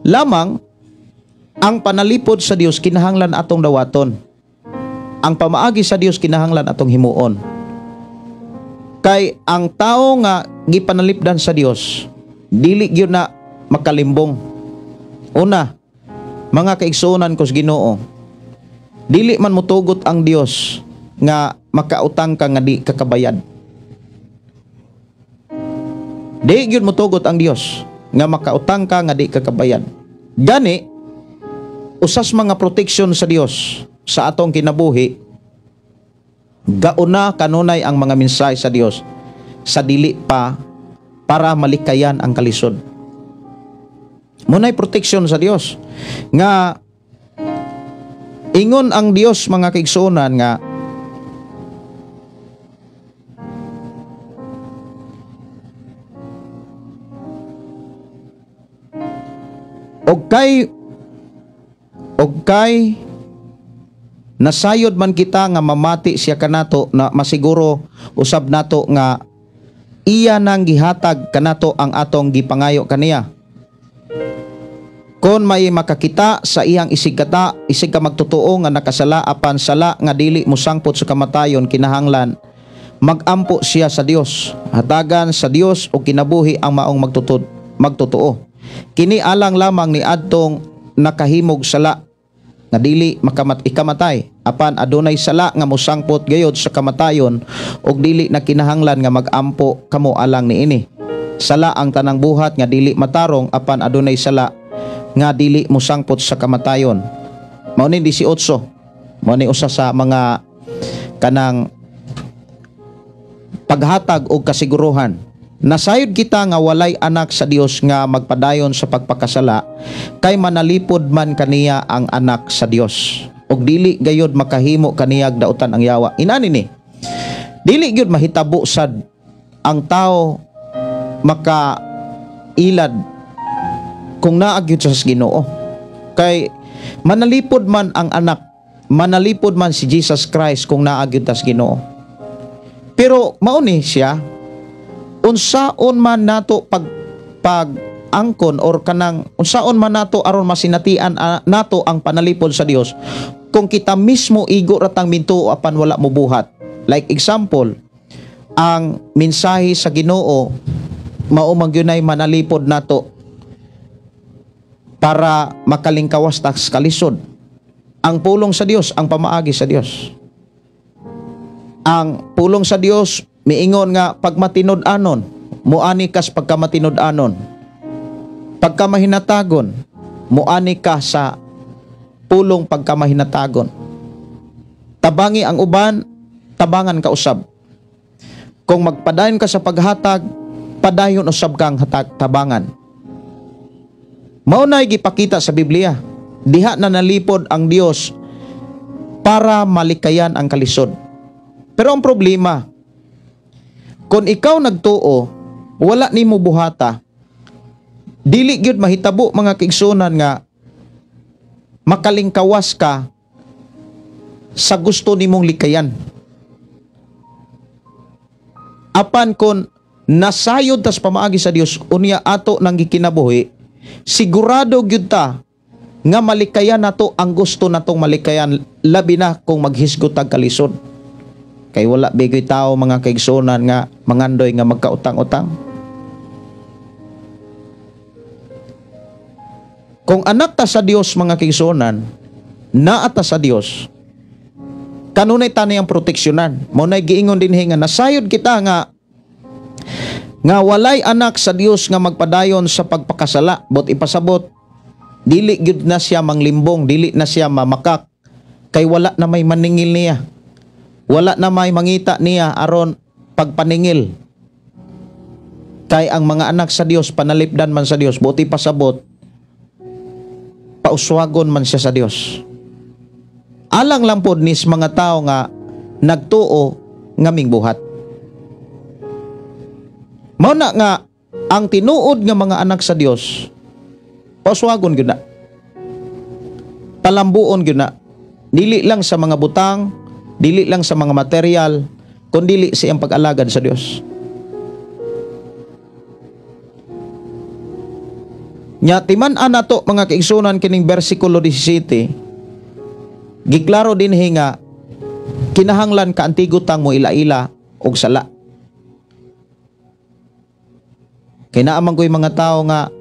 Lamang ang panalipod sa Dios kinahanglan atong dawaton. Ang pamaagi sa Dios kinahanglan atong himuon. Kay ang tao nga gipanalipdan sa Dios, dili gyud na makalimbong. Una, mga kaigsuonan ko sa Ginoo, dili man motugot ang Dios nga makautang ka nga di kakabayad. Di gyud motugot ang Dios nga makautang ka nga di kakabayad. Gani usas mga protection sa Dios sa atong kinabuhi, gauna kanunay ang mga mensahe sa Dios sa dili pa para malikayan ang kalisod. Munay protection sa Dios. Nga ingon ang Dios mga kaigsuonan nga og kay nasayod man kita nga mamati siya kanato na masiguro usab nato nga iya nang gihatag kanato ang atong gipangayo kaniya. Kon may makakita sa iyang isig ka magtotoo nga nakasala apan sala nga dili musangpot sa kamatayon kinahanglan magampo siya sa Dios. Hatagan sa Dios o kinabuhi ang maong magtotoo. Kini alang lamang ni adtong nakahimog sala nga dili ikamatay apan adunay sala nga musangpot gayod sa kamatayon ug dili na kinahanglan nga magampo kamo alang niini. Sala ang tanang buhat nga dili matarong apan adunay sala nga dili musangpot sa kamatayon. Mao ni 18. Mao ni usa sa mga kanang paghatag og kasiguruhan. Nasayod kita nga walay anak sa Dios nga magpadayon sa pagpakasala kay manalipod man kaniya ang anak sa Dios ug dili gayud makahimo kaniyag dautan ang yawa. Inani ni dili gyud mahitabo sad ang tao makailad kung naa gyud sa Ginoo. Kay manalipod man ang anak, manalipod man si Jesus Christ kung naa gyud sa Ginoo. Pero mao ni siya unsaon man nato pag angkon or kanang unsaon man nato aron masinatian nato ang panalipod sa Dios kung kita mismo igo ratang mintuo apan wala mo buhat. Like example, ang mensahe sa Ginoo mao man gyunay manalipod nato para makalingkawas ta sa kalisod. Ang pulong sa Dios, ang pamaagi sa Dios. Ang pulong sa Dios miingon nga pagmatinud-anon, muani kas pagkamatinud-anon. Pagkamahinatagon, muani ka sa pulong pagkamahinatagon. Tabangi ang uban, tabangan ka usab. Kung magpadayon ka sa paghatag, padayon usab kang tabangan. Maunay gipakita sa Biblia, diha na nalipod ang Dios para malikayan ang kalisod. Pero ang problema, kung ikaw nagtuo, wala nimo buhata, dili gyud mahitabo mga kaigsunan nga makalingkawas ka sa gusto nimong likayan. Apan kon nasayod tas pamaagi sa Dios unya ato nang gikinabuhi, sigurado gyud ta nga malikayan nato ang gusto natong malikayan, labi na kung maghisgot tag kalisod. Kay wala bigoy tao mga kaigsunan nga mangandoy nga magkautang-utang. Kung anak ta sa Dios mga kaigsunan, naa ta sa Dios, kanunay tanay ang proteksyonan. Maunay giingon dinhi nga nasayod kita nga walay anak sa Dios nga magpadayon sa pagpakasala, bot ipasabot dili gyud na siya manglimbong, dili na siya mamakak, kay wala na may maningil niya. Wala na may mangita niya aron pagpaningil. Kay ang mga anak sa Dios panalipdan man sa Dios, buti pasabot pauswagon man siya sa Dios. Alang lang pod nis mga tao nga nagtuo nga mingbuhat. Mao na nga ang tinuod nga mga anak sa Dios pauswagon gyud na. Talambuon gyud na. Dili lang sa mga butang, dili lang sa mga material, kundi sa iyang pag-alagad sa Dios. Nya timan-an nato mga kaigsunan kining bersikulo 17. Giklaro dinhi nga kinahanglan ka antigutan mo ila-ila og sala. Kay naa man koy mga tao nga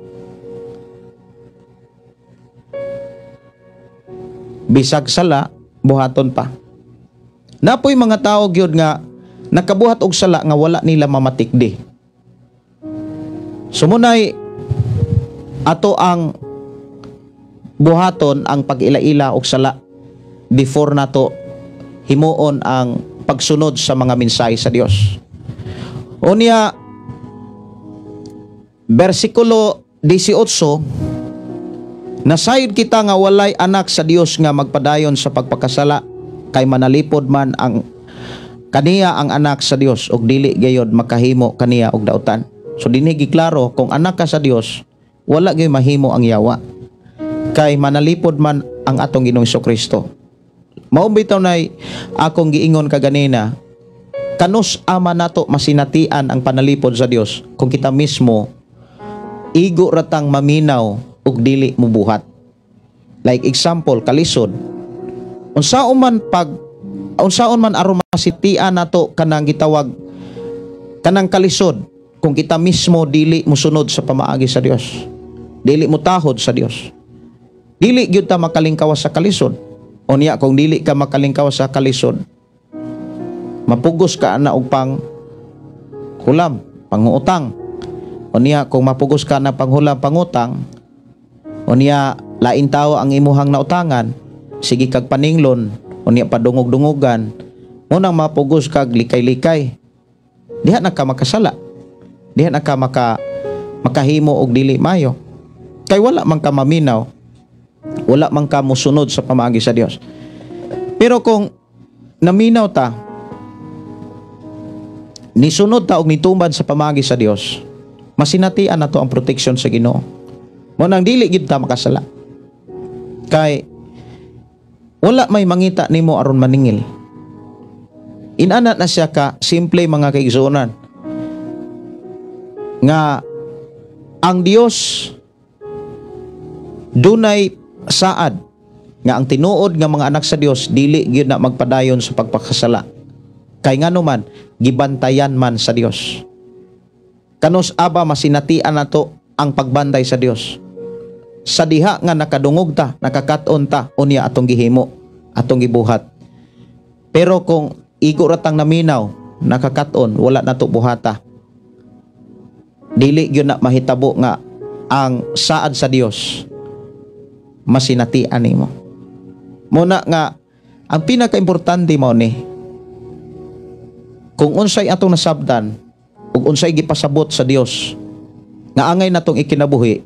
bisag sala buhaton pa. Napoy mga tao gyud nga nakabuhat og sala nga wala nila mamatikdi. Sumunay ato ang buhaton ang pag-ila-ila og sala before nato himuon ang pagsunod sa mga mensahe sa Dios. Unya bersikulo 18 Nasayod kita nga walay anak sa Dios nga magpadayon sa pagpakasala, kay manalipod man ang kaniya ang anak sa Dios ug dili gayod makahimo kaniya og dautan. So dinhi giklaro kung anak ka sa Dios, wala gyud mahimo ang yawa. Kay manalipod man ang atong Ginoong Hesukristo. Mao bitaw nay akong giingon kaganina, kanus ama nato masinatian ang panalipod sa Dios kung kita mismo igo ratang maminaw ug dili mo buhat. Like example, kalisod. Unsaon man aron masitian nato kanang gitawag kanang kalisod kung kita mismo dili musunod sa pamaagi sa Dios. Dili mo tahod sa Dios. Dili gyud ta makalingkawas sa kalisod. Unya kung dili ka makalingkawas sa kalisod, mapugos ka na og pang hulam, pangutang. Unya kung mapugos ka na panghulam, pangutang, unya lain tao ang imuhang nautangan, sige kag paninglon, unya padungog-dungogan, munang mapugos kag likay-likay. Diha na ka makasala. Diha na ka makahimo og dili mayo. Kay wala man ka maminaw, wala man ka musunod sa pamaagi sa Dios. Pero kung naminaw ta, nisunod ta og nitumbad sa pamaagi sa Dios, masinatian nato ang protection sa Ginoo. Mo nang dili gid ta makasala. Kay wala may mangita nimo aron maningil. Inana na siya ka simple mga kaigsuonan nga ang Dios dunay saad nga ang tinuod nga mga anak sa Dios dili gyud na magpadayon sa pagpakasala. Kay ngano man gibantayan man sa Dios. Kanus aba masinatian nato ang pagbantay sa Dios. Sa diha nga nakadungog ta, nakakaton ta, unya atong gihimo, atong gibuhat. Pero kung igo ratang naminaw, nakakaton, wala nato buhata. Dili gyud na mahitabo nga ang saad sa Dios masinatian nimo. Muna nga ang pinaka-importante mo ni kung unsay atong nasabdan ug unsay gipasabot sa Dios nga angay natong ikinabuhi,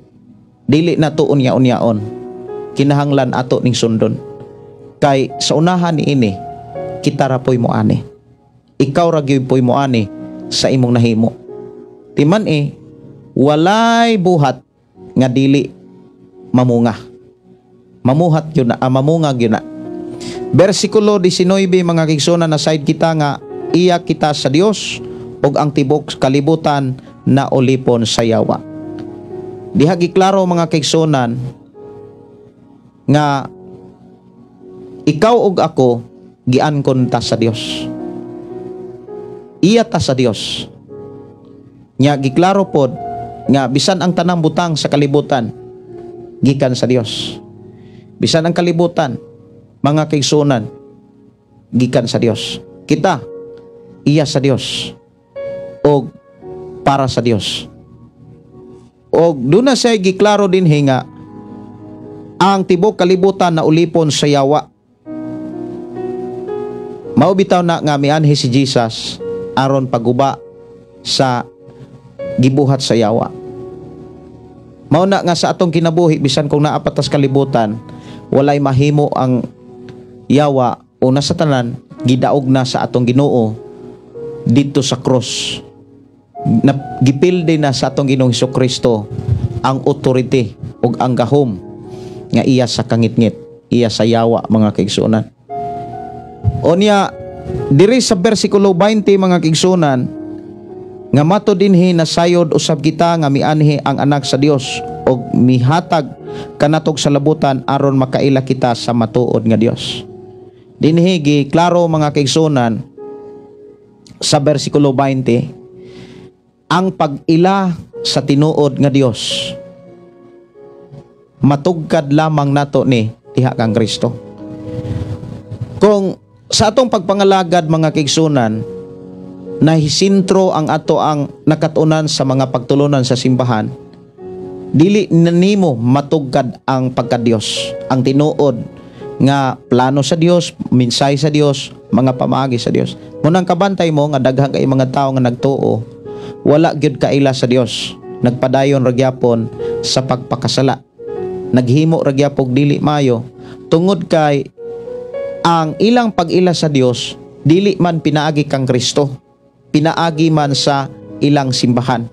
dili nato unya-unyaon, kinahanglan ato ning sundon. Kay sa unahan ni ini kita ra poy mo ani, ikaw ra gyud poy mo ani sa imong nahimo. Timan walay buhat nga dili mamunga. Mamuhat yun na, mamungag yun na. Versikulo 19 mga kigsunan, na side kita nga iya kita sa Dios ug ang tibok kalibutan na ulipon sa yawa. Diha giklaro mga kigsunan nga ikaw ug ako giankon ta sa Dios. Iya ta sa Dios. Nya giklaro pod nga bisan ang tanang butang sa kalibutan gikan sa Dios. Bisan ang kalibutan, mga kaigsunan, gikan sa Dios. Kita, iya sa Dios. O para sa Dios. O doon na siya giklaro din nga, ang tibok kalibutan na ulipon sa yawa. Maubitaw na nga mianhi si Jesus, aron paguba sa gibuhat sa yawa. Mauna nga sa atong kinabuhi, bisan kung naapatas kalibutan, walay mahimo ang yawa o nasa tanan, gidaog na sa atong Ginoo dito sa cross. Gipilde na sa atong Ginoong Hesukristo ang authority o ang gahom nga iya sa kangitngit, iya sa yawa mga kaigsunan. Onya, diri sa versikulo 20 mga kaigsunan, nga mato dinhi nasayod usab kita nga mianhi ang anak sa Dios og mihatag kanatog sa labutan aron makaila kita sa matuod nga Dios. Dinhi giklaro mga kaigsunan sa bersikulo 20 ang pag-ila sa tinuod nga Dios matugkad lamang nato ni diha kang Kristo. Kung sa atong pagpangalagad mga kaigsunan nahisintro ang ato ang nakatunan sa mga pagtulunan sa simbahan, dili na nimo matugkad ang pagka-Dios, ang tinuod nga plano sa Dios, minsay sa Dios, mga pamaagi sa Dios. Munang kabantay mo nga daghang kay mga tao nga nagtuo, wala gyud kaila sa Dios, nagpadayon ra gyapon sa pagpakasala. naghimo ra gyapon og dili maayo tungod kay ang ilang pag-ila sa Dios dili man pinaagi kang Kristo, pinaagi man sa ilang simbahan.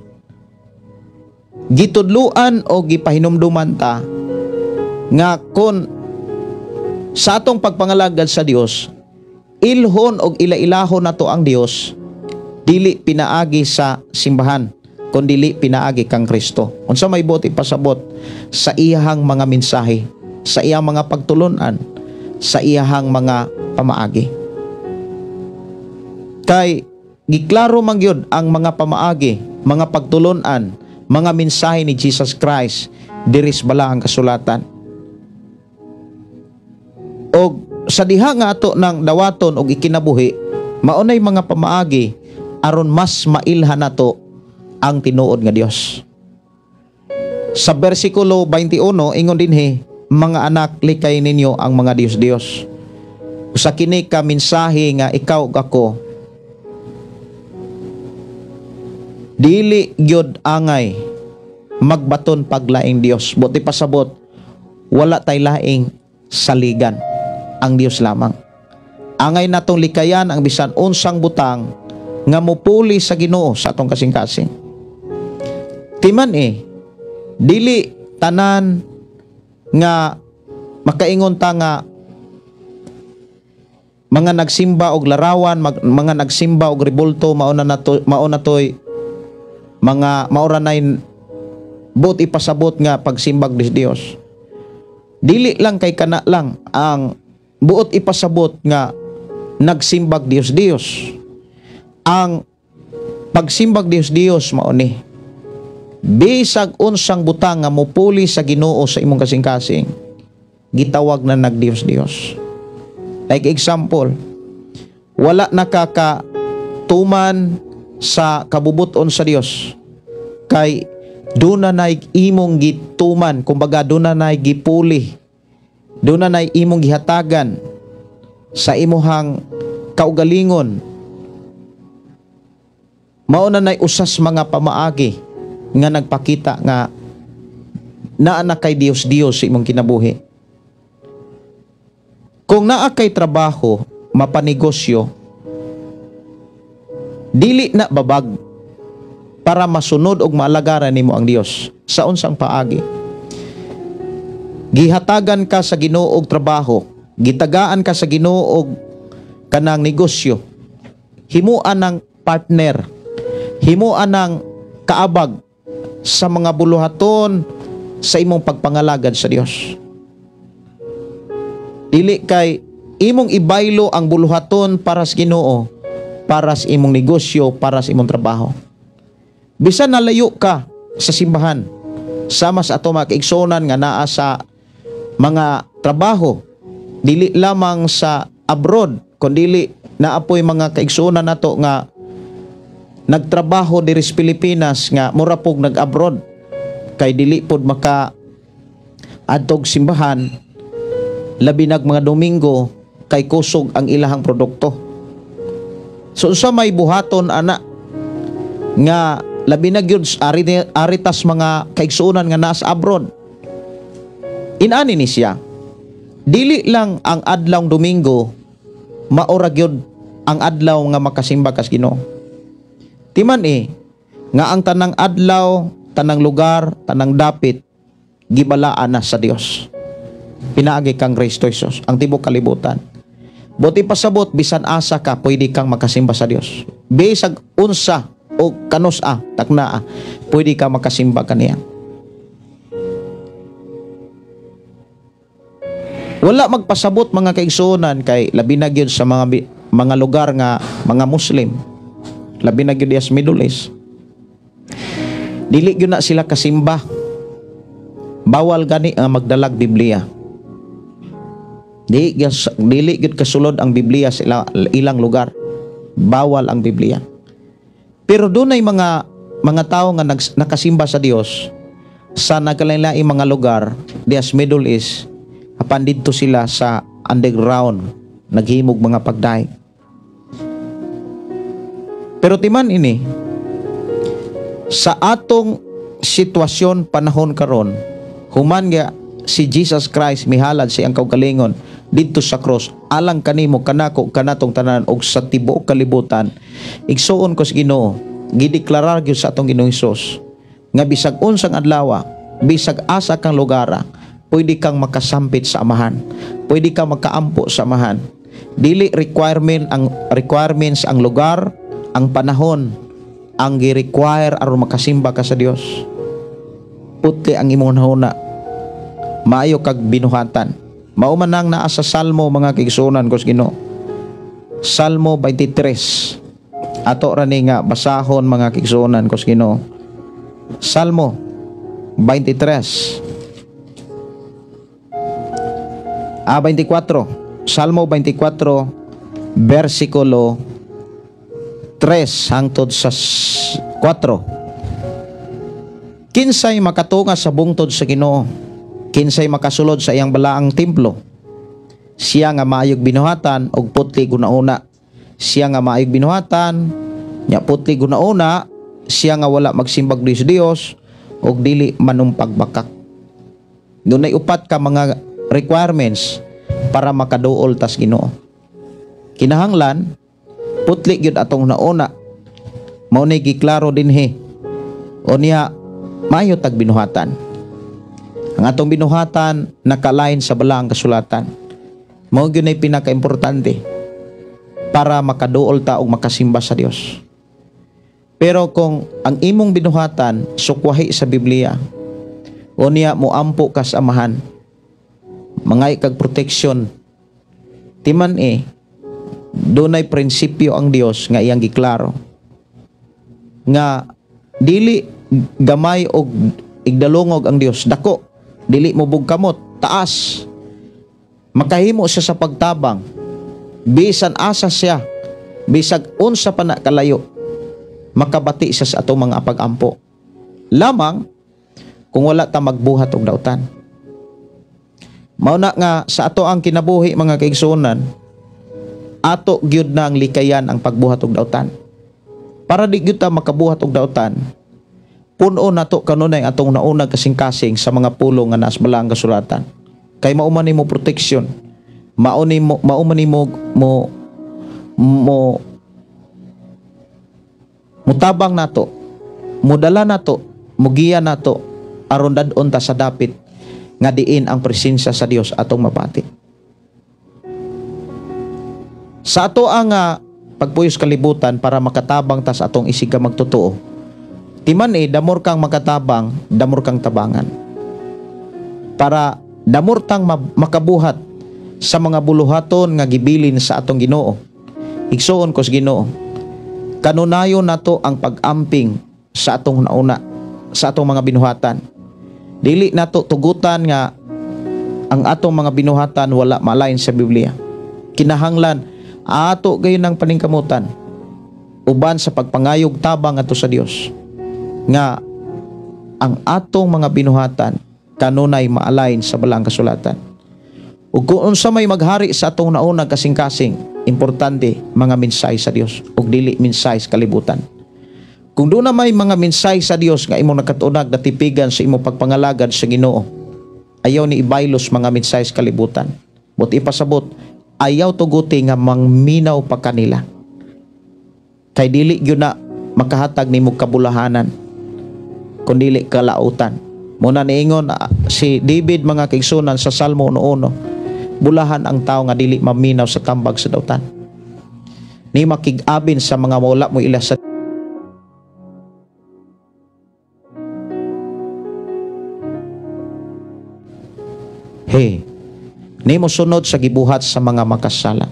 Gitudluan o gipahinumduman ta nga kon sa atong pagpangalagad sa Dios, ilhon og ila-ilahon nato ang Dios, dili pinaagi sa simbahan, kundi dili pinaagi kang Kristo. Unsa may buti pasabot sa iyahang mga mensahe, sa iyang mga pagtulunan, sa iyahang mga pamaagi. Kay giklaro man gyud ang mga pamaagi, mga pagtulunan, mga mensahe ni Jesus Christ diris bala ang kasulatan. Og sa diha nga ato ng dawaton og ikinabuhi, maunay mga pamaagi aron mas mailhan nato ang tinuod nga Dios. Sa bersikulo 21 ingon dinhi, mga anak, likay ninyo ang mga Dios-Dios. Sa kini ka mensahe nga ikaw ug ako, dili gyud angay magbaton paglaing Dios. Buti pasabot, wala tay laing saligan, ang Dios lamang. Angay natong likayan ang bisan unsang butang nga mupuli sa Ginoo sa atong kasing-kasing. Timan dili tanan nga makaingon ta nga mga nagsimba og larawan, mga nagsimba og rebulto, mauna natoy mga mauranay buot ipasabot nga pagsimbag dis Dios. Dili lang kay kana lang ang buot ipasabot nga nagsimbag Dios. Ang pagsimbag Dios mao ni bisag unsang butang nga mupuli sa Ginoo sa imong kasing-kasing, gitawag na nagdios. Like example, wala nakakatuman sa kabubuton sa Dios kay duna nay imong gituman, kumbaga duna nay gipuli, duna nay imong gihatagan sa imuhang kaugalingon. Mao na nay usas mga pamaagi nga nagpakita nga naa na kay Dios sa imong kinabuhi. Kung naa kay trabaho, mapanegosyo, dili na babag para masunod og maalagaran nimo ang Dios sa unsang paagi. Gihatagan ka sa Ginoo og trabaho, gitagaan ka sa Ginoo og kanang negosyo, himuan ng partner, himuan ng kaabag sa mga buluhaton sa imong pagpangalagad sa Dios. Dili kay imong ibaylo ang buluhaton para sa Ginoo, para sa imong negosyo, para sa imong trabaho. Bisan nalayo ka sa simbahan, sama sa ato mga kaigsonan nga naa sa mga trabaho, dili lamang sa abroad, kundi naapoy mga kaigsonan nato nga nagtrabaho diri sa Pilipinas nga mura pog nag-abroad kay dili pod maka adtog simbahan, labi nag mga Domingo kay kusog ang ilahang produkto. So sa may buhaton ana nga labi na gyud aritas mga kaigsuonan nga nasa abroad, inani ni siya, dili lang ang adlawng Domingo maura gyud ang adlaw nga makasimba kas Ginoo. Timan nga ang tanang adlaw, tanang lugar, tanang dapit gibalaan na sa Dios. Pinaagi kang Kristo Jesus, ang tibok kalibutan. Buti pasabot bisan asa ka pwede kang makasimba sa Dios. Bisag unsa o kanusa taknaa, pwede kang makasimba kaniya. Wala magpasabot mga kaigsuonan kay labi na gyud sa mga lugar nga mga Muslim, labi na gyud sa Middle East, dili gyud na sila kasimba. Bawal gani ang magdalag Biblia. Dili gyud kasulod ang Biblia sa ilang lugar. Bawal ang Biblia. Pero dunay mga tao nga nakasimba sa Dios sa nagkalain-laing mga lugar diya sa Middle East, apan didto sila sa underground naghimog mga pagdaig. Pero timan ini sa atong sitwasyon panahon karon, human nga si Jesus Christ mihalad siyang kaugalingon didto sa cross alang kanimo kanako kanatong tanan og sa tibuok kalibutan. Igsuon ko sa Ginoo, gideklarar gyud sa atong Ginoong Hesus nga bisag unsang adlaw, bisag asa kang lugara, pwede kang makasampit sa amahan, pwede kang makaampo sa amahan. Dili requirements ang lugar, ang panahon ang gi-require aron makasimba ka sa Dios. Putli ang imong nahuna, maayo kag binuhatan. Mao man nang naa sa Salmo mga kaigsuonan ko sa Ginoo. Salmo 23. Ato ra ni nga basahon mga kaigsuonan ko sa Ginoo. Salmo 23. 24. Salmo 24 versikulo 3 hangtod sa 4. Kinsay makatunga sa bungtod sa Ginoo, kinsay makasulod sa iyang balaang templo. Siya nga maayog binuhatan og putli gunauna. Siya nga maayog binuhatan nya putli gunauna, siya nga wala magsimbag Dios og dili manumpagbakak. Dunay upat ka mga requirements para makaduol tas Ginoo. Kinahanglan putli gyud atong nauna. Mao ni giklaro dinhi. O niya maayo tag binuhatan. Ang atong binuhatan nakalain sa balaang kasulatan. Mao gyud ay pinakaimportante para makaduol ta og makasimba sa Dios. Pero kung ang imong binuhatan sukwahi sa Biblia, o niya moampo ka sa amahan, mangay kag proteksyon, timan dunay prinsipyo ang Dios nga iyang giklaro nga dili gamay og igdalungog ang Dios, dako, dili mo bugkamot, taas. Makahimo siya sa pagtabang, bisan asa siya, bisag unsa pa na kalayo, makabati siya sa atong mga pag-ampo. Lamang kung wala ta magbuhat og dautan. Mao na nga sa ato ang kinabuhi mga kaigsuonan, ato gyud na ang likayan ang pagbuhat og dautan. Para di gyud ta makabuhat og dautan, puno nato kanunay atong naunang kasing-kasing sa mga pulong nga nas balaang kasulatan. Kay mao man nimo proteksyon, mao man nimo mutabang nato, mudala nato, mugiya nato aron dadon ta sa dapit nga diin ang presensya sa Dios atong mapati. Sa ato ang pagpuyos kalibutan para makatabang ta sa atong isig ka magtotoo, timan damor kang makatabang, damor kang tabangan. Para damor tang makabuhat sa mga buluhaton nga gibilin sa atong Ginoo. Igsuon ko sa Ginoo, kanunayon nato ang pag-amping sa atong nauna, sa atong mga binuhatan. Dili nato tugutan nga ang atong mga binuhatan wala malain sa Biblia. Kinahanglan ato gayon ng paningkamutan uban sa pagpangayog tabang ato sa Dios nga ang atong mga binuhatan kanunay maalain sa balaang kasulatan. Ug kung unsa may maghari sa atong naunang kasing-kasing, importante mga mensahe sa Dios ug dili mensahe sa kalibutan. Kung doon na may mga mensahe sa Dios nga imong nakatunag na tipigan sa imong pagpangalagad sa Ginoo, ayaw ni ibaylos mga mensahe sa kalibutan. But ipasabot, ayaw tuguti nga mangminaw pa kanila. Kay dili gyud na makahatag nimo kabulahanan, kun dili kalautan. Muna niingon si David mga kaigsunan sa Salmo 1:1, bulahan ang tao nga dili maminaw sa tambag sa dautan. Ni makig-abin sa mga wala mo ila sa ni mo sunod sa gibuhat sa mga makasala.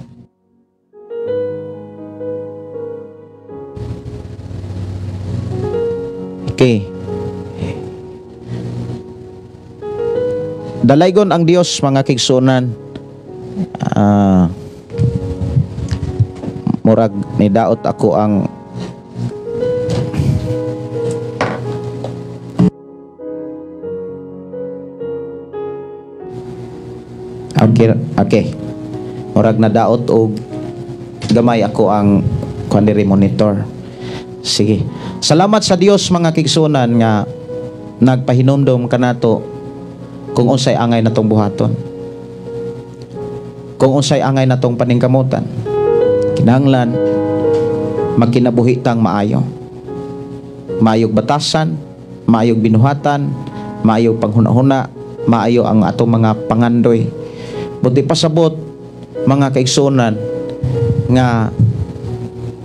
Okay. Dalaygon ang Dios mga kaigsunan. Murag ni daot ako ang Okay. Murag na daot og gamay ako ang quandary monitor. Sige. Salamat sa Dios mga kaigsunan nga nagpahinumdom kanato kung unsay angay natong buhaton, kung unsay angay natong paningkamutan, kinahanglan magkinabuhi tang maayo. Maayog batasan, maayog binuhatan, maayog panghuna-huna, maayo ang atong mga pangandoy. Buti pasabot mga kaigsunan nga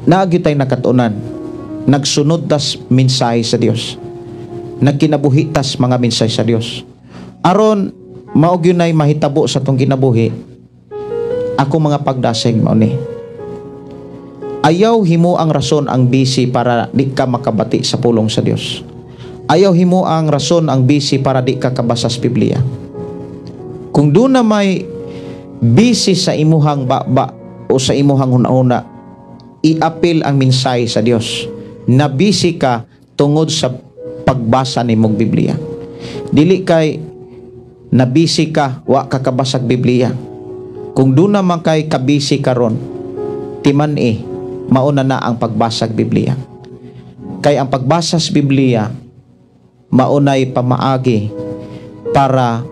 naagi tay nakatunan, nagsunod tas mensahe sa Dios, nagkinabuhi tas mga mensahe sa Dios, aron maog yun ay mahitabo sa tong kinabuhi. Ako mga pagdasig mao ni, ayaw himo ang rason ang bisi para di ka makabati sa pulong sa Dios. Ayaw himo ang rason ang bisi para di ka kabasa sa Biblia. Kung doon na may bisi sa imuhang baba o sa imuhang huna-huna, i-apil ang mensahe sa Dios. Na bisi ka tungod sa pagbasa ni mong Biblia. Dili kay na bisi ka wa ka kabasag Biblia. Kung doon naman kay kabisi karon, timan mauna na ang pagbasag Biblia. Kay ang pagbasa sa Biblia maunay pamaagi para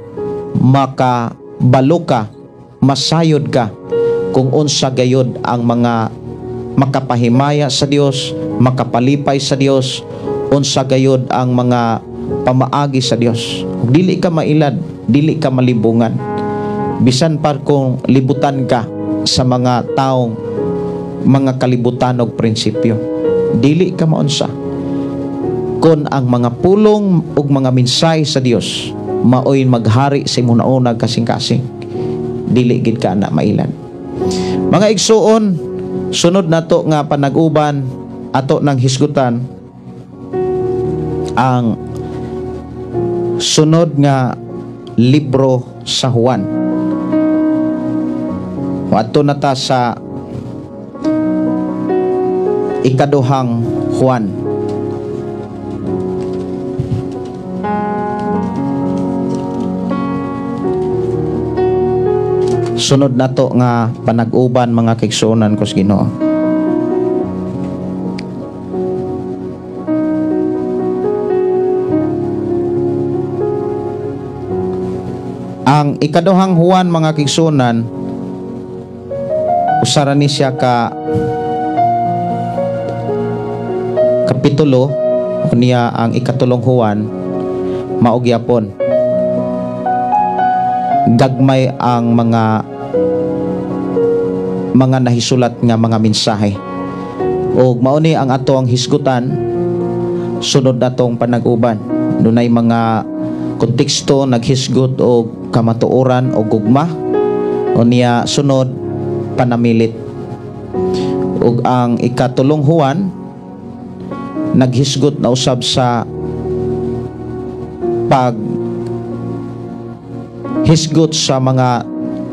makabalo ka, masayod ka kung unsa gayud ang mga makapahimaya sa Dios, makapalipay sa Dios, unsa gayud ang mga pamaagi sa Dios. Dili ka mailad, dili ka malibungan. Bisan par kung libutan ka sa mga taong mga kalibutan og prinsipyo, dili ka maunsa kon ang mga pulong ug mga mensahe sa Dios maoy maghari sa imong naunag kasing-kasing, dili gid ka na mailan. Mga igsuon, sunod nato nga panag-uban ato nang hisgutan ang sunod nga libro sa Juan. Ato na ta sa ikaduhang Juan. Sunod na to nga panag-uban mga kaigsuonan ko sa Ginoo. Ang ikaduhang Juan mga kaigsuonan, usara ni siya ka kapitulo niya. Ang ikatulong Juan maog yapon gagmay ang mga nahisulat nga mga mensahe, ug mao ni ang ato ang hisgutan sunod natong panag-uban. Dunay mga konteksto naghisgot og kamatuoran o gugma, unya sunod panamilit. Ug ang ikatulong Juan naghisgot na usab sa hisgot sa mga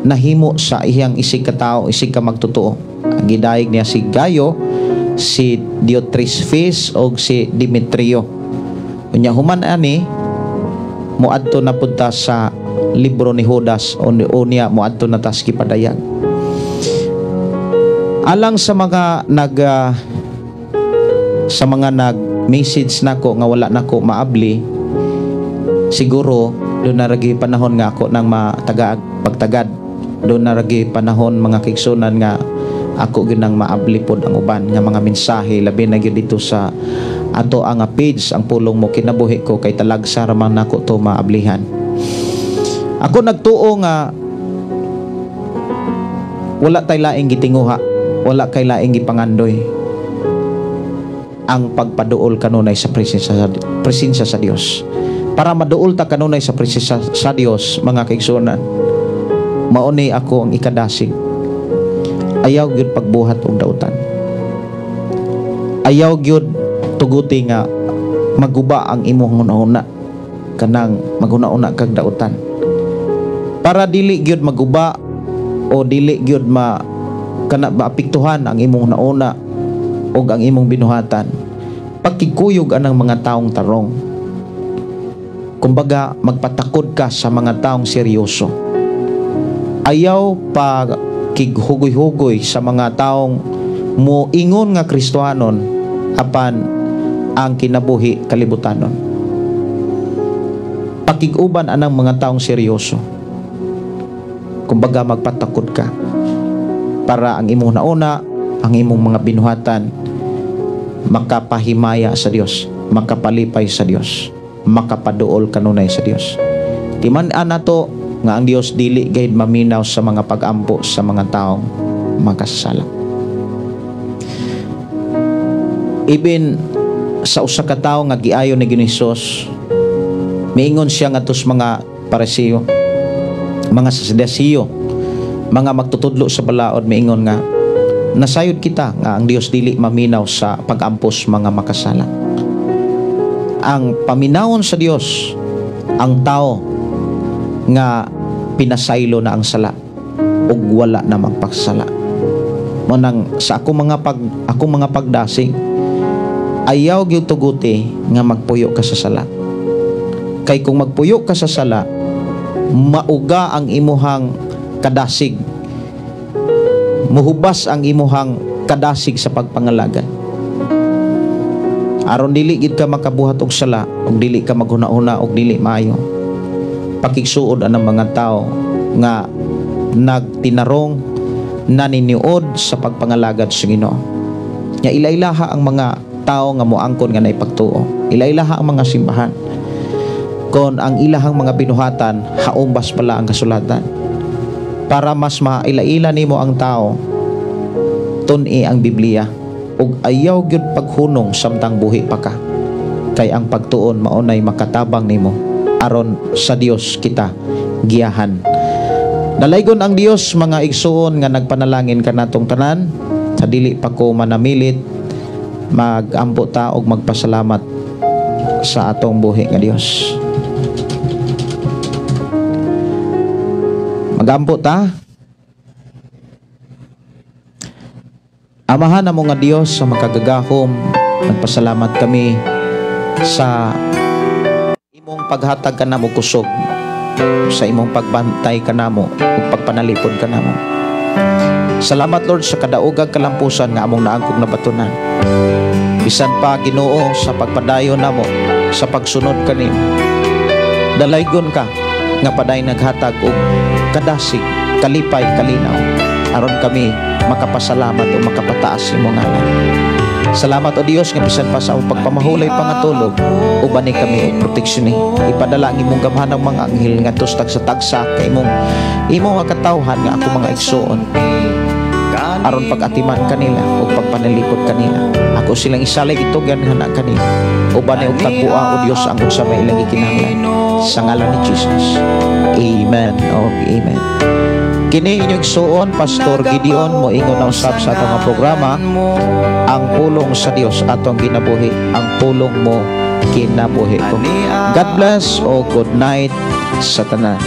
nahimo sa iyang isig katao, isig ka magtotoo. Ang gidayeg niya si Gayo, si Diotrephes o si Demetrio. Unya human ani moadto na punta sa libro ni Judas o niya moadto na tas kipadayag. Alang sa mga nag-message nako nga wala nako maabli, siguro doon na ragi panahon nga ako nang pagtagad. Doon na ragi panahon mga kaigsunan nga ako ginang maabli pod ang uban nga mga mensahe, labi na gyud dito sa ato ang page ang pulong mo kinabuhi ko, kay talagsa ra man nako to maablihan. Ako nagtuo nga wala tay laing gitinguha, wala kay laing gipangandoy ang pagpaduol kanunay sa presensya sa Dios. Para maduol ta kanunay sa presensya sa Dios mga kaigsunan, mauni ako ang ikadasig. Ayaw gyud pagbuhat og dautan, ayaw gyud tuguti nga maguba ang imong hunahuna, kanang maghuna-una kag dautan, para dili gyud maguba o dili gyud maapektuhan ang imong hunahuna og ang imong binuhatan. Pagkikuyog anang mga taong tarong, kumbaga magpatakod ka sa mga taong seryoso. Ayaw pa kighugoy-hugoy sa mga taong moingon nga Kristohanon apan ang kinabuhi kalibutanon. Pakiguban anang mga taong seryoso. Kumbaga magpatakod ka para ang imong nauna, ang imong mga binuhatan makapahimaya sa Dios, makapalipay sa Dios, makapaduol kanunay sa Dios. Timan-an nato nga ang Dios dili gayud maminaw sa mga pag-ampo sa mga taong makasasala. Even sa usa ka tawo nga giayon ni Hesus, miingon siya ngadto sa mga Parisiyo, mga Sadusiyo, mga magtutudlo sa balaod, miingon nga nasayod kita nga ang Dios dili maminaw sa pag-ampos mga makasala. Ang paminawon sa Dios ang tao nga pinasaylo na ang sala ug wala na magpakasala. Mo nang sa ako mga pagdasig, ayaw gyud tuguti nga magpuyo ka sa sala. Kay kung magpuyo ka sa sala, mauga ang imuhang kadasig, muhubas ang imuhang kadasig sa pagpangalagad. Aron dili gid ka makabuhat og sala, ug dili ka maghuna-huna og dili maayo. Pakigsuod anang mga tao nga nagtinarong naniniud sa pagpangalagad sa Ginoo. Nya ilailaha ang mga tao nga moangkon nga naipagtuo. Ilailaha ang mga simbahan. Kon ang ilahang mga binuhatan haumbas pala ang kasulatan. Para mas mailaila nimo ang tao, tun-i ang Biblia ug ayaw gyud paghunong samtang buhi pa ka. Kay ang pagtuon maunay makatabang nimo aron sa Dios kita giyahan. Nalaygon ang Dios mga igsuon nga nagpanalangin kanatong tanan, sa dili pa ko manamilit magampo ta og magpasalamat sa atong buhi nga Dios. Magampo ta. Amahan namo nga Dios sa makagagahom, nagpasalamat kami sa imong paghatag kanamo kusog, sa imong pagbantay kanamo ug pagpanalipod kanamo. Salamat Lord sa kadaugag kalampusan nga among naangkog nabatunan. Bisan pa Ginoo sa pagpadayon namo sa pagsunod kanimo. Dalaygon ka nga paday naghatag og kadasig, kalipay, kalinaw aron kami makapasalamat o makapataas imong ngalan. Salamat o Dios nga bisan pa sa among pagpamahulay pangatulog, uban ni kami og proteksyon ni. Ipadala ang imong gamhanang mga anghel nga tustag sa tagsa kay imong katawhan nga ako mga igsuon aron pag-atiman kanila o pagpanalikod kanila. Ako silang isalay itugan hana kanila. Uban ni og tagbuha o Dios ang sa may ilang ikinahanglan. Sa ngalan ni Jesus. Amen. Amen. Kini inyong igsuon Pastor Gideon moingon na usab sa atong mga programa, ang pulong sa Dios atong ginabuhi, ang pulong mo kinabuhi ko. God bless o good night sa tanan.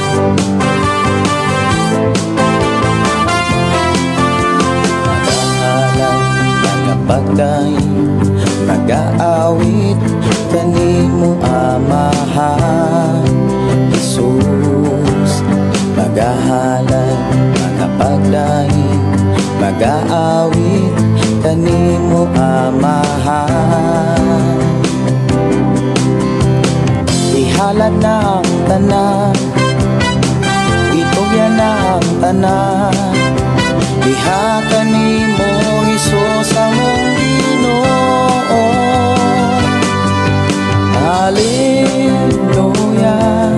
Pagday nag-aawit kanimo amahan Jesus, magahalan mga pagday mag-aawit kanimo amahan. Ihalad na ang tanan, itugyan na ang tanan, diha kanimo Jesus among Ginoo. Hallelujah,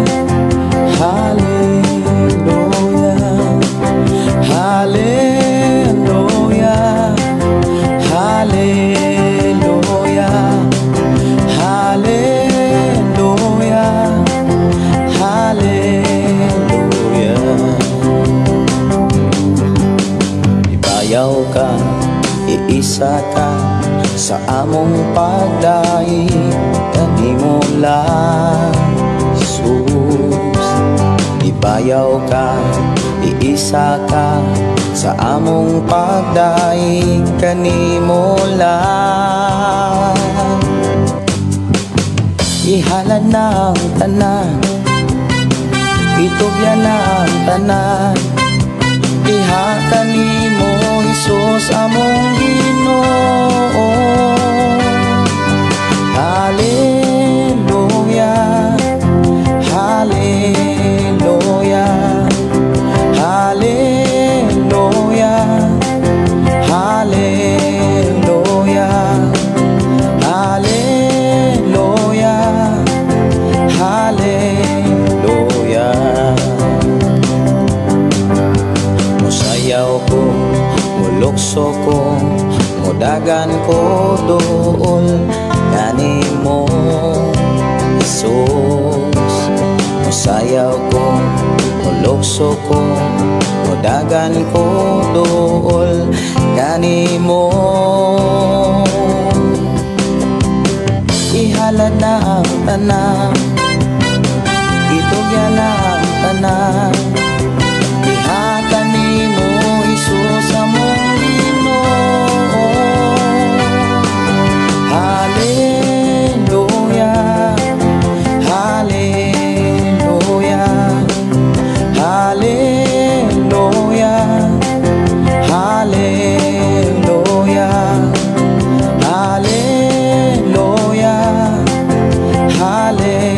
hallelujah, hallelujah, hallelujah, hallelujah, hallelujah. Ibayaw ka, iisa ka sa among pagdaig kanimo lang Jesus. Ibayaw ka, iisa ka sa among pagdaig kanimo lang. Ihalad na ang tanan, itugyan na ang tanan, diha kanimo Jesus among Ginoo. Hallelujah, hallelujah. mudagan ko dool kanimo Jesus. Musayaw ko, mulukso ko, mudagan ko dool kanimo. Ihalad na ang tanan, itugyan na ang tanan, diha kanimo Jesus among Ginoo. Hallelujah, hallelujah, hallelujah, hallelujah, hallelujah, hallelujah.